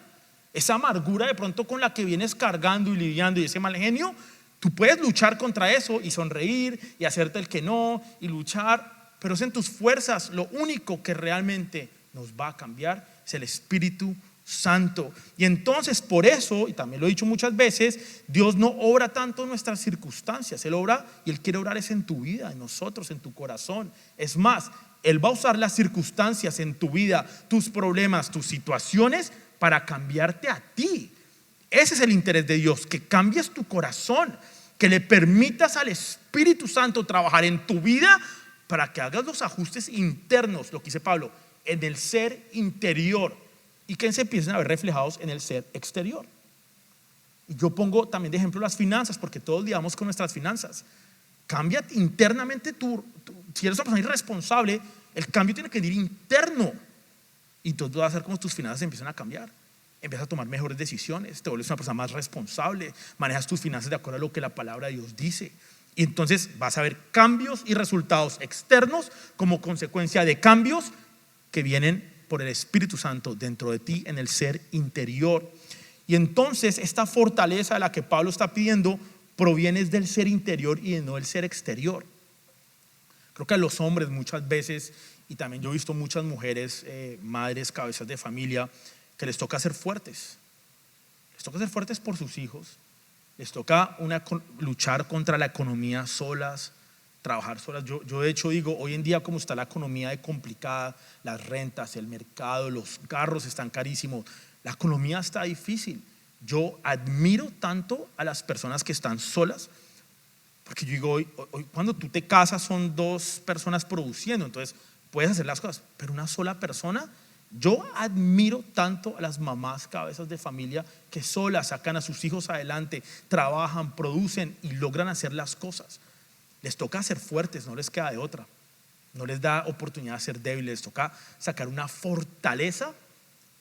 Esa amargura de pronto con la que vienes cargando y lidiando, y ese mal genio, tú puedes luchar contra eso y sonreír y hacerte el que no y luchar, pero es en tus fuerzas. Lo único que realmente nos va a cambiar es el Espíritu Santo. Y entonces por eso, y también lo he dicho muchas veces, Dios no obra tanto en nuestras circunstancias. Él obra, y Él quiere obrar es en tu vida, en nosotros, en tu corazón. Es más, Él va a usar las circunstancias en tu vida, tus problemas, tus situaciones, para cambiarte a ti. Ese es el interés de Dios, que cambies tu corazón, que le permitas al Espíritu Santo trabajar en tu vida para que hagas los ajustes internos, lo que dice Pablo, en el ser interior, y que se empiecen a ver reflejados en el ser exterior. Y yo pongo también de ejemplo las finanzas, porque todos lidiamos con nuestras finanzas. Cambia internamente si eres una persona irresponsable, el cambio tiene que ir interno, y tú vas a hacer como tus finanzas empiezan a cambiar. empiezas a tomar mejores decisiones, te vuelves una persona más responsable, manejas tus finanzas de acuerdo a lo que la palabra de Dios dice. Y entonces vas a ver cambios y resultados externos como consecuencia de cambios que vienen por el Espíritu Santo dentro de ti, en el ser interior. Y entonces esta fortaleza de la que Pablo está pidiendo proviene del ser interior y no del ser exterior. Creo que a los hombres muchas veces, y también yo he visto muchas mujeres, madres, cabezas de familia, que les toca ser fuertes. Les toca ser fuertes por sus hijos. Les toca luchar contra la economía solas, trabajar solas. Yo de hecho digo, hoy en día como está la economía de complicada, las rentas, el mercado, los carros están carísimos, la economía está difícil. Yo admiro tanto a las personas que están solas, porque yo digo, hoy cuando tú te casas son dos personas produciendo, entonces puedes hacer las cosas, pero una sola persona. Yo admiro tanto a las mamás cabezas de familia que solas sacan a sus hijos adelante, trabajan, producen y logran hacer las cosas. Les toca ser fuertes, no les queda de otra. No les da oportunidad de ser débiles, les toca sacar una fortaleza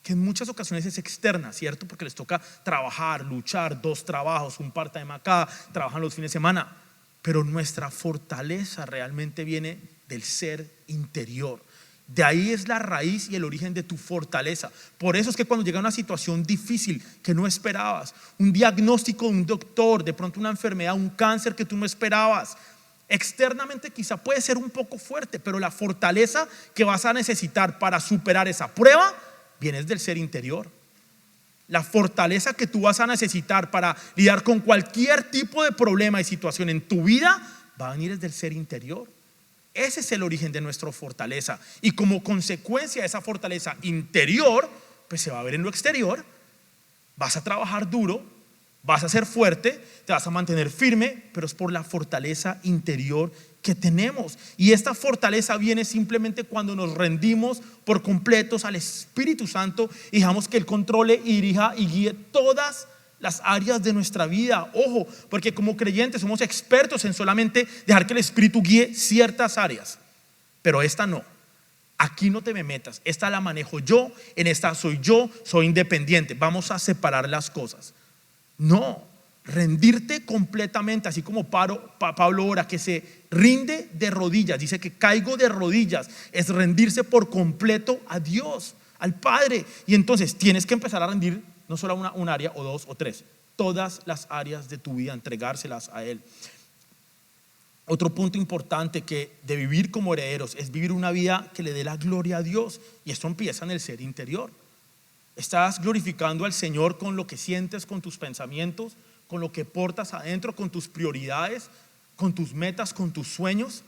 que en muchas ocasiones es externa, ¿cierto? Porque les toca trabajar, luchar, 2 trabajos, un part-time acá, trabajan los fines de semana. Pero nuestra fortaleza realmente viene del ser interior. De ahí es la raíz y el origen de tu fortaleza. Por eso es que cuando llega una situación difícil que no esperabas, un diagnóstico de un doctor, de pronto una enfermedad, un cáncer que tú no esperabas, externamente quizá puede ser un poco fuerte, pero la fortaleza que vas a necesitar para superar esa prueba viene del ser interior. La fortaleza que tú vas a necesitar para lidiar con cualquier tipo de problema y situación en tu vida va a venir desde el ser interior. Ese es el origen de nuestra fortaleza. Y como consecuencia de esa fortaleza interior, pues se va a ver en lo exterior. Vas a trabajar duro, vas a ser fuerte, te vas a mantener firme, pero es por la fortaleza interior que tenemos. Y esta fortaleza viene simplemente cuando nos rendimos por completos al Espíritu Santo y dejamos que Él controle y dirija y guíe todas las áreas de nuestra vida. Ojo, porque como creyentes somos expertos en solamente dejar que el Espíritu guíe ciertas áreas, pero esta no. Aquí no te me metas, esta la manejo yo, en esta soy yo, soy independiente. Vamos a separar las cosas. No, rendirte completamente, así como Pablo ora que se rinde de rodillas, dice que caigo de rodillas, es rendirse por completo a Dios, al Padre. Y entonces tienes que empezar a rendir no solo un área o 2 o 3, todas las áreas de tu vida, entregárselas a Él. Otro punto importante que de vivir como herederos es vivir una vida que le dé la gloria a Dios, y esto empieza en el ser interior. Estás glorificando al Señor con lo que sientes, con tus pensamientos, con lo que portas adentro, con tus prioridades, con tus metas, con tus sueños,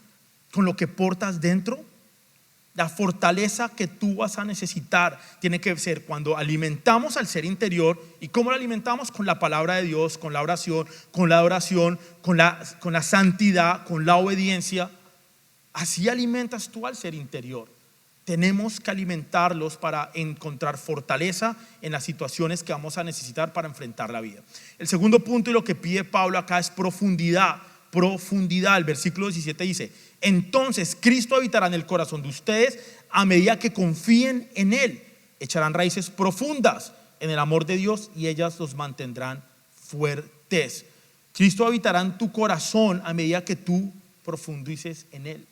con lo que portas dentro. La fortaleza que tú vas a necesitar tiene que ser cuando alimentamos al ser interior. ¿Y cómo lo alimentamos? Con la palabra de Dios, con la oración, con la adoración, con la santidad, con la obediencia. Así alimentas tú al ser interior. Tenemos que alimentarlos para encontrar fortaleza en las situaciones que vamos a necesitar para enfrentar la vida. El segundo punto y lo que pide Pablo acá es profundidad. Profundidad. El versículo 17 dice: entonces Cristo habitará en el corazón de ustedes a medida que confíen en Él. Echarán raíces profundas en el amor de Dios y ellas los mantendrán fuertes. Cristo habitará en tu corazón a medida que tú profundices en Él.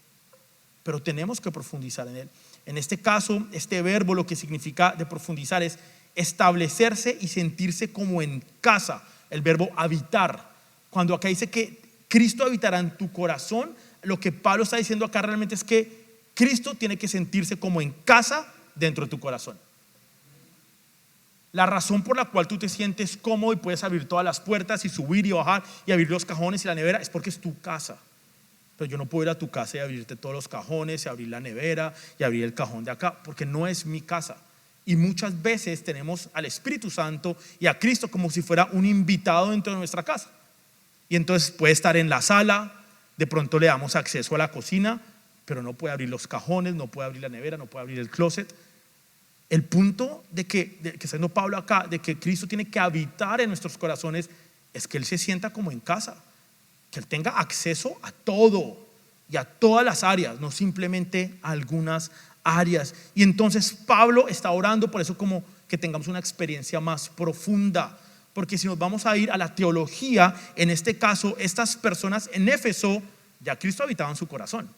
Pero tenemos que profundizar en Él. En este caso, este verbo lo que significa de profundizar es establecerse y sentirse como en casa. El verbo habitar. Cuando acá dice que Cristo habitará en tu corazón, lo que Pablo está diciendo acá realmente es que Cristo tiene que sentirse como en casa dentro de tu corazón. La razón por la cual tú te sientes cómodo y puedes abrir todas las puertas y subir y bajar y abrir los cajones y la nevera es porque es tu casa. Pero yo no puedo ir a tu casa y abrirte todos los cajones y abrir la nevera y abrir el cajón de acá, porque no es mi casa. Y muchas veces tenemos al Espíritu Santo y a Cristo como si fuera un invitado dentro de nuestra casa. Y entonces puede estar en la sala, de pronto le damos acceso a la cocina, pero no puede abrir los cajones, no puede abrir la nevera, no puede abrir el closet. El punto de que está diciendo Pablo acá, de que Cristo tiene que habitar en nuestros corazones, es que Él se sienta como en casa, que Él tenga acceso a todo y a todas las áreas, no simplemente a algunas áreas. Y entonces Pablo está orando por eso, como que tengamos una experiencia más profunda. Porque si nos vamos a ir a la teología, en este caso, estas personas en Éfeso, ya Cristo habitaba en su corazón.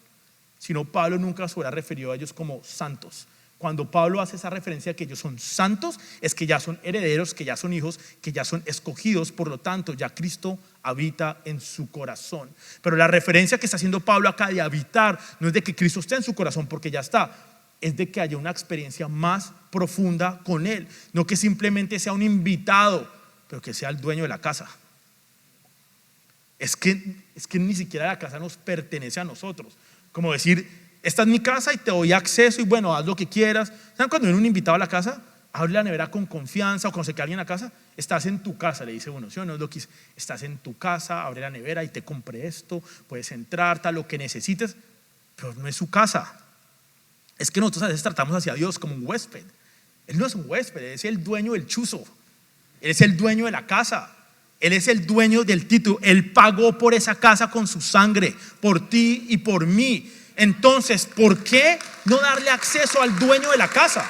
Si no, Pablo nunca se hubiera referido a ellos como santos. Cuando Pablo hace esa referencia a que ellos son santos, es que ya son herederos, que ya son hijos, que ya son escogidos. Por lo tanto, ya Cristo habita en su corazón. Pero la referencia que está haciendo Pablo acá de habitar no es de que Cristo esté en su corazón, porque ya está. Es de que haya una experiencia más profunda con Él. No que simplemente sea un invitado, pero que sea el dueño de la casa. Es que ni siquiera la casa nos pertenece a nosotros. Como decir, esta es mi casa y te doy acceso y bueno, haz lo que quieras. ¿Saben cuando viene un invitado a la casa? Abre la nevera con confianza, o cuando se queda alguien en la casa, estás en tu casa, le dice uno, ¿sí o no? Es lo que dice, estás en tu casa, abre la nevera y te compré esto, puedes entrar, tal, lo que necesites, pero no es su casa. Es que nosotros a veces tratamos hacia Dios como un huésped. Él no es un huésped, Él es el dueño del chuzo, Él es el dueño de la casa, Él es el dueño del título. Él pagó por esa casa con su sangre, por ti y por mí. Entonces, ¿por qué no darle acceso al dueño de la casa?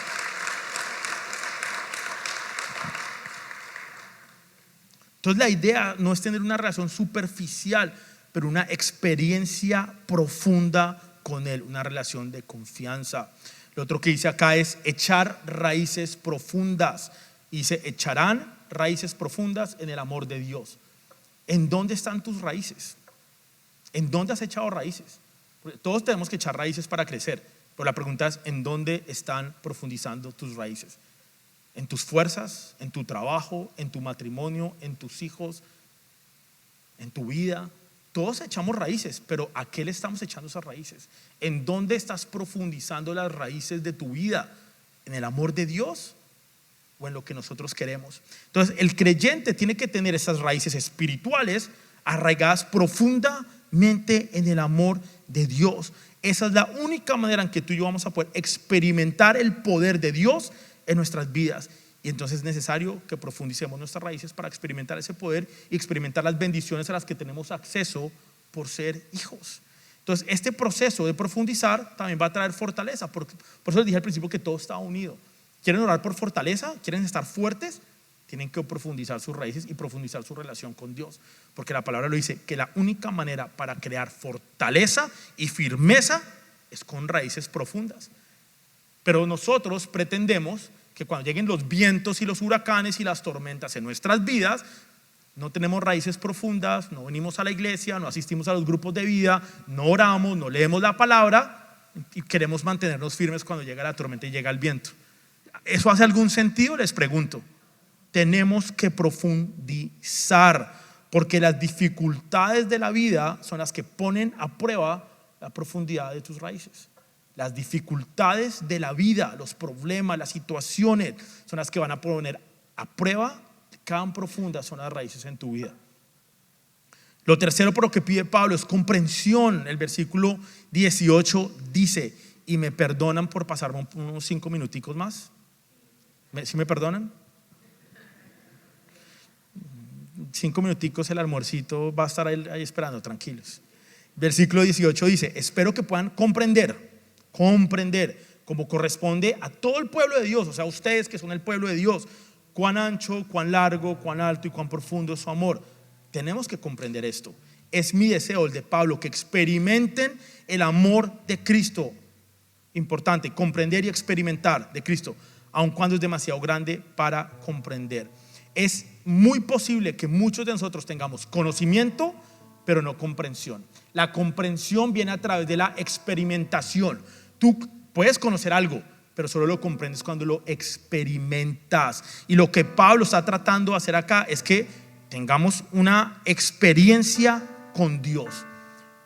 Entonces la idea no es tener una relación superficial, pero una experiencia profunda con Él, una relación de confianza. Lo otro que dice acá es echar raíces profundas. Dice, echarán raíces profundas en el amor de Dios. ¿En dónde están tus raíces? ¿En dónde has echado raíces? Porque todos tenemos que echar raíces para crecer, pero la pregunta es, ¿en dónde están profundizando tus raíces? ¿En tus fuerzas? ¿En tu trabajo? ¿En tu matrimonio? ¿En tus hijos? ¿En tu vida? Todos echamos raíces, pero ¿a qué le estamos echando esas raíces? ¿En dónde estás profundizando las raíces de tu vida? ¿En el amor de Dios o en lo que nosotros queremos? Entonces el creyente tiene que tener esas raíces espirituales arraigadas profundamente en el amor de Dios. Esa es la única manera en que tú y yo vamos a poder experimentar el poder de Dios en nuestras vidas. Y entonces es necesario que profundicemos nuestras raíces para experimentar ese poder y experimentar las bendiciones a las que tenemos acceso por ser hijos. Entonces este proceso de profundizar también va a traer fortaleza. Por eso les dije al principio que todo está unido. ¿Quieren orar por fortaleza? ¿Quieren estar fuertes? Tienen que profundizar sus raíces y profundizar su relación con Dios, porque la palabra lo dice, que la única manera para crear fortaleza y firmeza es con raíces profundas. Pero nosotros pretendemos que cuando lleguen los vientos y los huracanes y las tormentas en nuestras vidas, no tenemos raíces profundas, no venimos a la iglesia, no asistimos a los grupos de vida, no oramos, no leemos la palabra y queremos mantenernos firmes cuando llega la tormenta y llega el viento. ¿Eso hace algún sentido? Les pregunto. Tenemos que profundizar, porque las dificultades de la vida son las que ponen a prueba la profundidad de tus raíces. Las dificultades de la vida, los problemas, las situaciones son las que van a poner a prueba cuán profundas son las raíces en tu vida. Lo tercero por lo que pide Pablo es comprensión. El versículo 18 dice, y me perdonan por pasarme unos 5 minuticos más. ¿Sí me perdonan? 5 minuticos, el almuercito va a estar ahí esperando, tranquilos. Versículo 18 dice, espero que puedan comprender como corresponde a todo el pueblo de Dios, o sea, ustedes que son el pueblo de Dios, cuán ancho, cuán largo, cuán alto y cuán profundo es su amor. Tenemos que comprender esto. Es mi deseo, el de Pablo, que experimenten el amor de Cristo. Importante, comprender y experimentar de Cristo, aun cuando es demasiado grande para comprender. Es muy posible que muchos de nosotros tengamos conocimiento, pero no comprensión. La comprensión viene a través de la experimentación. Tú puedes conocer algo, pero solo lo comprendes cuando lo experimentas. Y lo que Pablo está tratando de hacer acá es que tengamos una experiencia con Dios,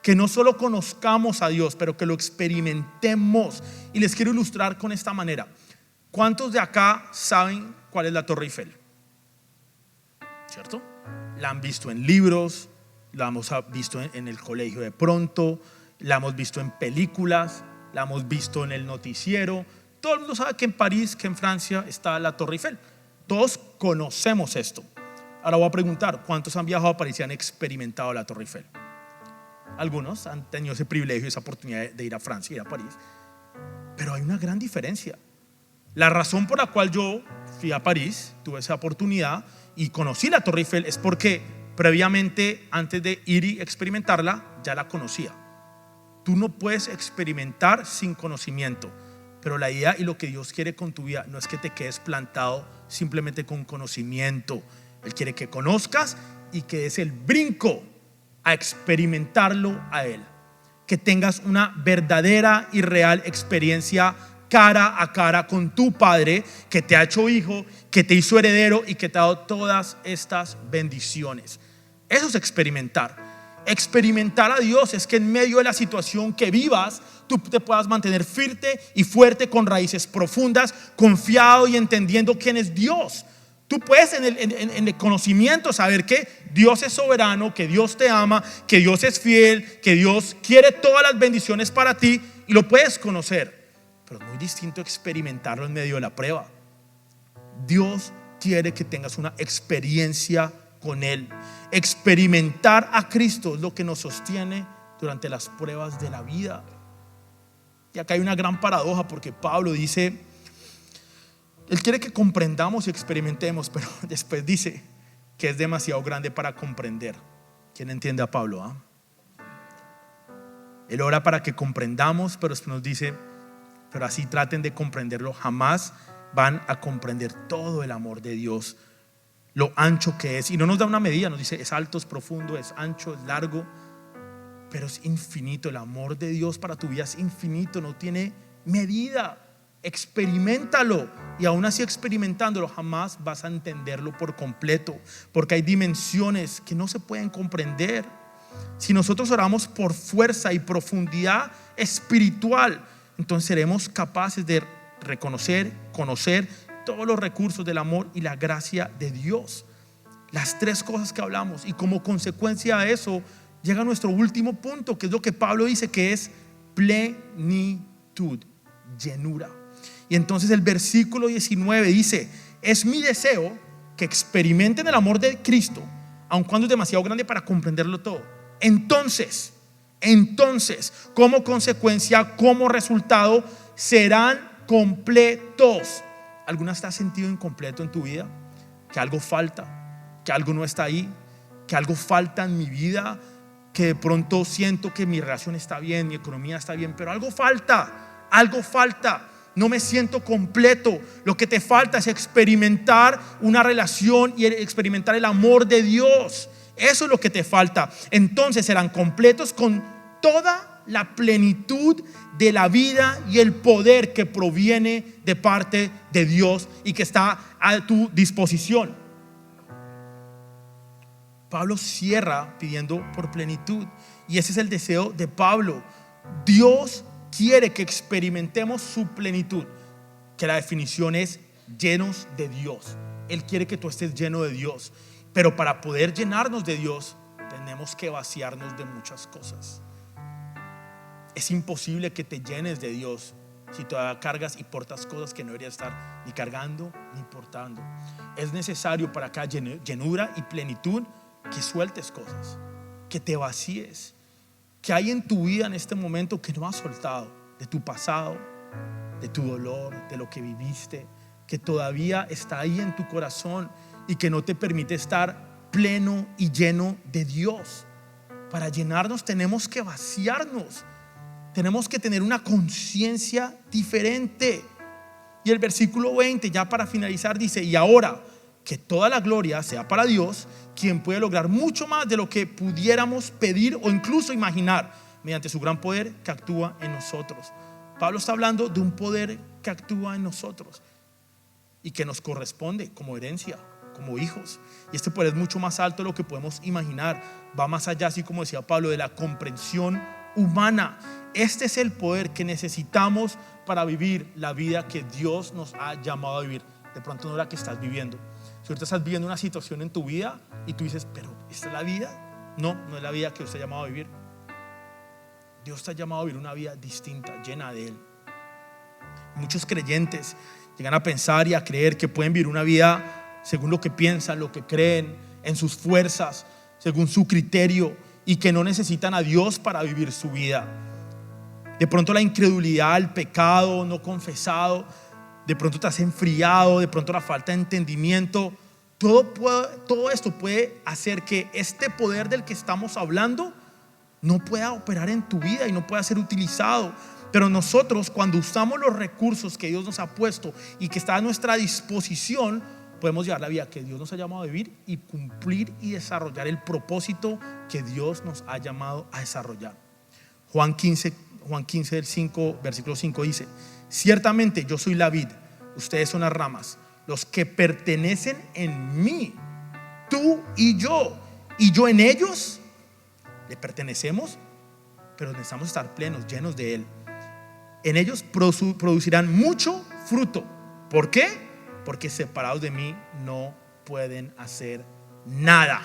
que no solo conozcamos a Dios, pero que lo experimentemos. Y les quiero ilustrar con esta manera. ¿Cuántos de acá saben cuál es la Torre Eiffel? ¿Cierto? La han visto en libros, la hemos visto en el colegio de pronto, la hemos visto en películas, la hemos visto en el noticiero. Todo el mundo sabe que en París, que en Francia está la Torre Eiffel. Todos conocemos esto. Ahora voy a preguntar, ¿cuántos han viajado a París y han experimentado la Torre Eiffel? Algunos han tenido ese privilegio, esa oportunidad de ir a Francia, ir a París. Pero hay una gran diferencia. La razón por la cual yo fui a París, tuve esa oportunidad y conocí la Torre Eiffel es porque previamente, antes de ir y experimentarla, ya la conocía. Tú no puedes experimentar sin conocimiento, pero la idea y lo que Dios quiere con tu vida no es que te quedes plantado simplemente con conocimiento. Él quiere que conozcas y que des el brinco a experimentarlo a Él, que tengas una verdadera y real experiencia cara a cara con tu Padre, que te ha hecho hijo, que te hizo heredero y que te ha dado todas estas bendiciones. Eso es experimentar. Experimentar a Dios es que en medio de la situación que vivas, tú te puedas mantener firme y fuerte, con raíces profundas, confiado y entendiendo quién es Dios. Tú puedes en el conocimiento saber que Dios es soberano, que Dios te ama, que Dios es fiel, que Dios quiere todas las bendiciones para ti, y lo puedes conocer. Pero es muy distinto experimentarlo en medio de la prueba. Dios quiere que tengas una experiencia con Él. Experimentar a Cristo es lo que nos sostiene durante las pruebas de la vida. Y acá hay una gran paradoja, porque Pablo dice, Él quiere que comprendamos y experimentemos, pero después dice que es demasiado grande para comprender. ¿Quién entiende a Pablo? Él ora para que comprendamos, pero después nos dice, pero así traten de comprenderlo, jamás van a comprender todo el amor de Dios, lo ancho que es. Y no nos da una medida, nos dice es alto, es profundo, es ancho, es largo, pero es infinito. El amor de Dios para tu vida es infinito, no tiene medida. Experiméntalo, y aún así experimentándolo jamás vas a entenderlo por completo, porque hay dimensiones que no se pueden comprender. Si nosotros oramos por fuerza y profundidad espiritual, entonces seremos capaces de reconocer, conocer todos los recursos del amor y la gracia de Dios. Las tres cosas que hablamos, y como consecuencia de eso llega nuestro último punto, que es lo que Pablo dice, que es plenitud, llenura. Y entonces el versículo 19 dice, es mi deseo que experimenten el amor de Cristo, aun cuando es demasiado grande para comprenderlo todo. Entonces, como consecuencia, como resultado, serán completos. ¿Alguna vez te has sentido incompleto en tu vida? Que algo falta, que algo no está ahí, que algo falta en mi vida, que de pronto siento que mi relación está bien, mi economía está bien, pero algo falta, no me siento completo. Lo que te falta es experimentar una relación y experimentar el amor de Dios. Eso es lo que te falta. Entonces serán completos con toda la plenitud de la vida y el poder que proviene de parte de Dios y que está a tu disposición. Pablo cierra pidiendo por plenitud, y ese es el deseo de Pablo. Dios quiere que experimentemos su plenitud, que la definición es llenos de Dios. Él quiere que tú estés lleno de Dios, pero para poder llenarnos de Dios tenemos que vaciarnos de muchas cosas. Es imposible que te llenes de Dios si todavía cargas y portas cosas que no deberías estar ni cargando ni portando. Es necesario para que haya llenura y plenitud que sueltes cosas, que te vacíes. Que hay en tu vida en este momento que no has soltado, de tu pasado, de tu dolor, de lo que viviste, que todavía está ahí en tu corazón y que no te permite estar pleno y lleno de Dios. Para llenarnos tenemos que vaciarnos, tenemos que tener una conciencia diferente. Y el versículo 20, ya para finalizar, dice: y ahora que toda la gloria sea para Dios, quien puede lograr mucho más de lo que pudiéramos pedir o incluso imaginar, mediante su gran poder que actúa en nosotros. Pablo está hablando de un poder que actúa en nosotros y que nos corresponde como herencia, como hijos. Y este poder es mucho más alto de lo que podemos imaginar. Va más allá, así como decía Pablo, de la comprensión humana. Este es el poder que necesitamos para vivir la vida que Dios nos ha llamado a vivir. De pronto no es la que estás viviendo. Si ahorita estás viviendo una situación en tu vida y tú dices, pero ¿esta es la vida? No, no es la vida que usted ha llamado a vivir. Dios te ha llamado a vivir una vida distinta, llena de Él. Muchos creyentes llegan a pensar y a creer que pueden vivir una vida según lo que piensan, lo que creen, en sus fuerzas, según su criterio, y que no necesitan a Dios para vivir su vida. De pronto la incredulidad, el pecado no confesado, de pronto te has enfriado, de pronto la falta de entendimiento. Todo esto puede hacer que este poder del que estamos hablando no pueda operar en tu vida y no pueda ser utilizado. Pero nosotros, cuando usamos los recursos que Dios nos ha puesto y que está a nuestra disposición, podemos llevar la vida que Dios nos ha llamado a vivir y cumplir y desarrollar el propósito que Dios nos ha llamado a desarrollar. Juan 15 del 5, versículo 5 dice: ciertamente yo soy la vid, ustedes son las ramas. Los que pertenecen en mí, tú y yo en ellos, le pertenecemos, pero necesitamos estar plenos, llenos de Él. En ellos producirán mucho fruto. ¿Por qué? Porque separados de mí no pueden hacer nada.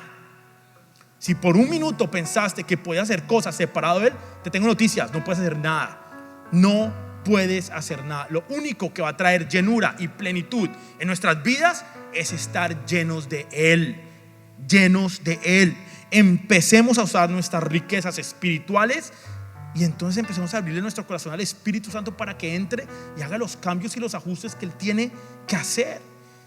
Si por un minuto pensaste que podías hacer cosas separado de Él, te tengo noticias: no puedes hacer nada. No puedes hacer nada. Lo único que va a traer llenura y plenitud en nuestras vidas es estar llenos de Él. Llenos de Él. Empecemos a usar nuestras riquezas espirituales y entonces empecemos a abrirle nuestro corazón al Espíritu Santo para que entre y haga los cambios y los ajustes que Él tiene que hacer.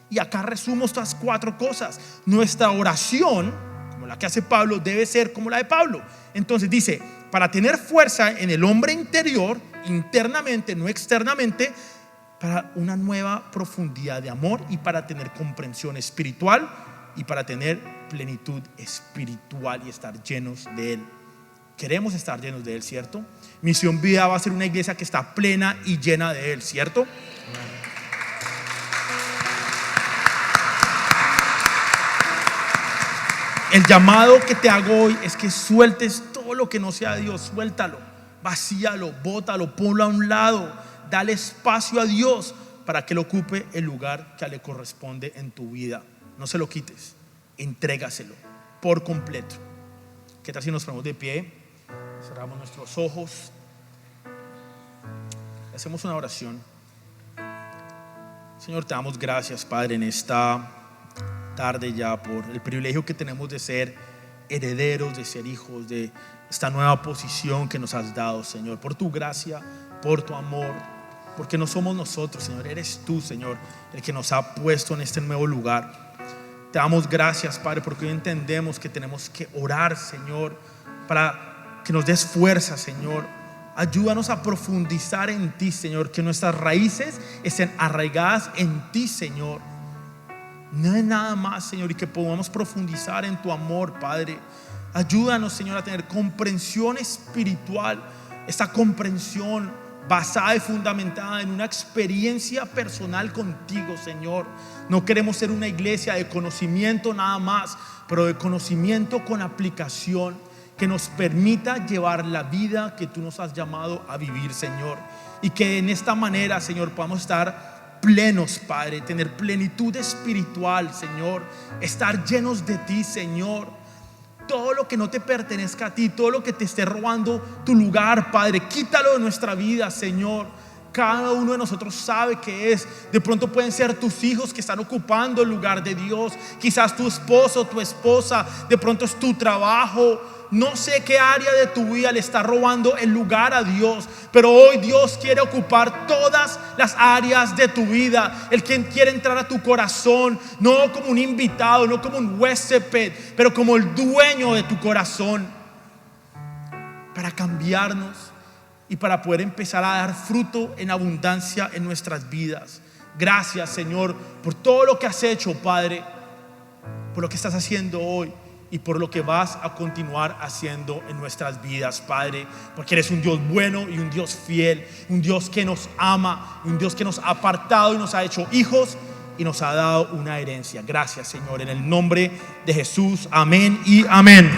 Y acá resumo estas 4 cosas. Nuestra oración, como la que hace Pablo, debe ser como la de Pablo. Entonces dice: para tener fuerza en el hombre interior, internamente, no externamente, para una nueva profundidad de amor y para tener comprensión espiritual y para tener plenitud espiritual y estar llenos de Él. Queremos estar llenos de Él, ¿cierto? Misión Vida va a ser una iglesia que está plena y llena de Él, ¿cierto? El llamado que te hago hoy es que sueltes todo lo que no sea Dios. Suéltalo, vacíalo, bótalo, ponlo a un lado. Dale espacio a Dios para que Él ocupe el lugar que le corresponde en tu vida. No se lo quites, entrégaselo por completo. ¿Qué tal si nos ponemos de pie? Cerramos nuestros ojos, hacemos una oración. Señor, te damos gracias, Padre, en esta tarde ya por el privilegio que tenemos de ser herederos, de ser hijos de esta nueva posición que nos has dado, Señor, por tu gracia, por tu amor, porque no somos nosotros, Señor, eres tú, Señor, el que nos ha puesto en este nuevo lugar. Te damos gracias, Padre, porque hoy entendemos que tenemos que orar, Señor, para que nos des fuerza, Señor. Ayúdanos a profundizar en ti, Señor, que nuestras raíces estén arraigadas en ti, Señor. No es nada más, Señor, y que podamos profundizar en tu amor, Padre. Ayúdanos, Señor, a tener comprensión espiritual, esta comprensión basada y fundamentada en una experiencia personal contigo, Señor. No queremos ser una iglesia de conocimiento nada más, pero de conocimiento con aplicación, que nos permita llevar la vida que tú nos has llamado a vivir, Señor. Y que en esta manera, Señor, podamos estar plenos, Padre, tener plenitud espiritual, Señor, estar llenos de ti, Señor. Todo lo que no te pertenezca a ti, todo lo que te esté robando tu lugar, Padre, quítalo de nuestra vida, Señor. Cada uno de nosotros sabe que es. De pronto pueden ser tus hijos que están ocupando el lugar de Dios. Quizás tu esposo, tu esposa. De pronto es tu trabajo. No sé qué área de tu vida le está robando el lugar a Dios, pero hoy Dios quiere ocupar todas las áreas de tu vida. Él quiere entrar a tu corazón, no como un invitado, no como un huésped, pero como el dueño de tu corazón, para cambiarnos y para poder empezar a dar fruto en abundancia en nuestras vidas. Gracias, Señor, por todo lo que has hecho, Padre, por lo que estás haciendo hoy y por lo que vas a continuar haciendo en nuestras vidas, Padre, porque eres un Dios bueno y un Dios fiel, un Dios que nos ama, un Dios que nos ha apartado y nos ha hecho hijos y nos ha dado una herencia. Gracias, Señor, en el nombre de Jesús, amén y amén.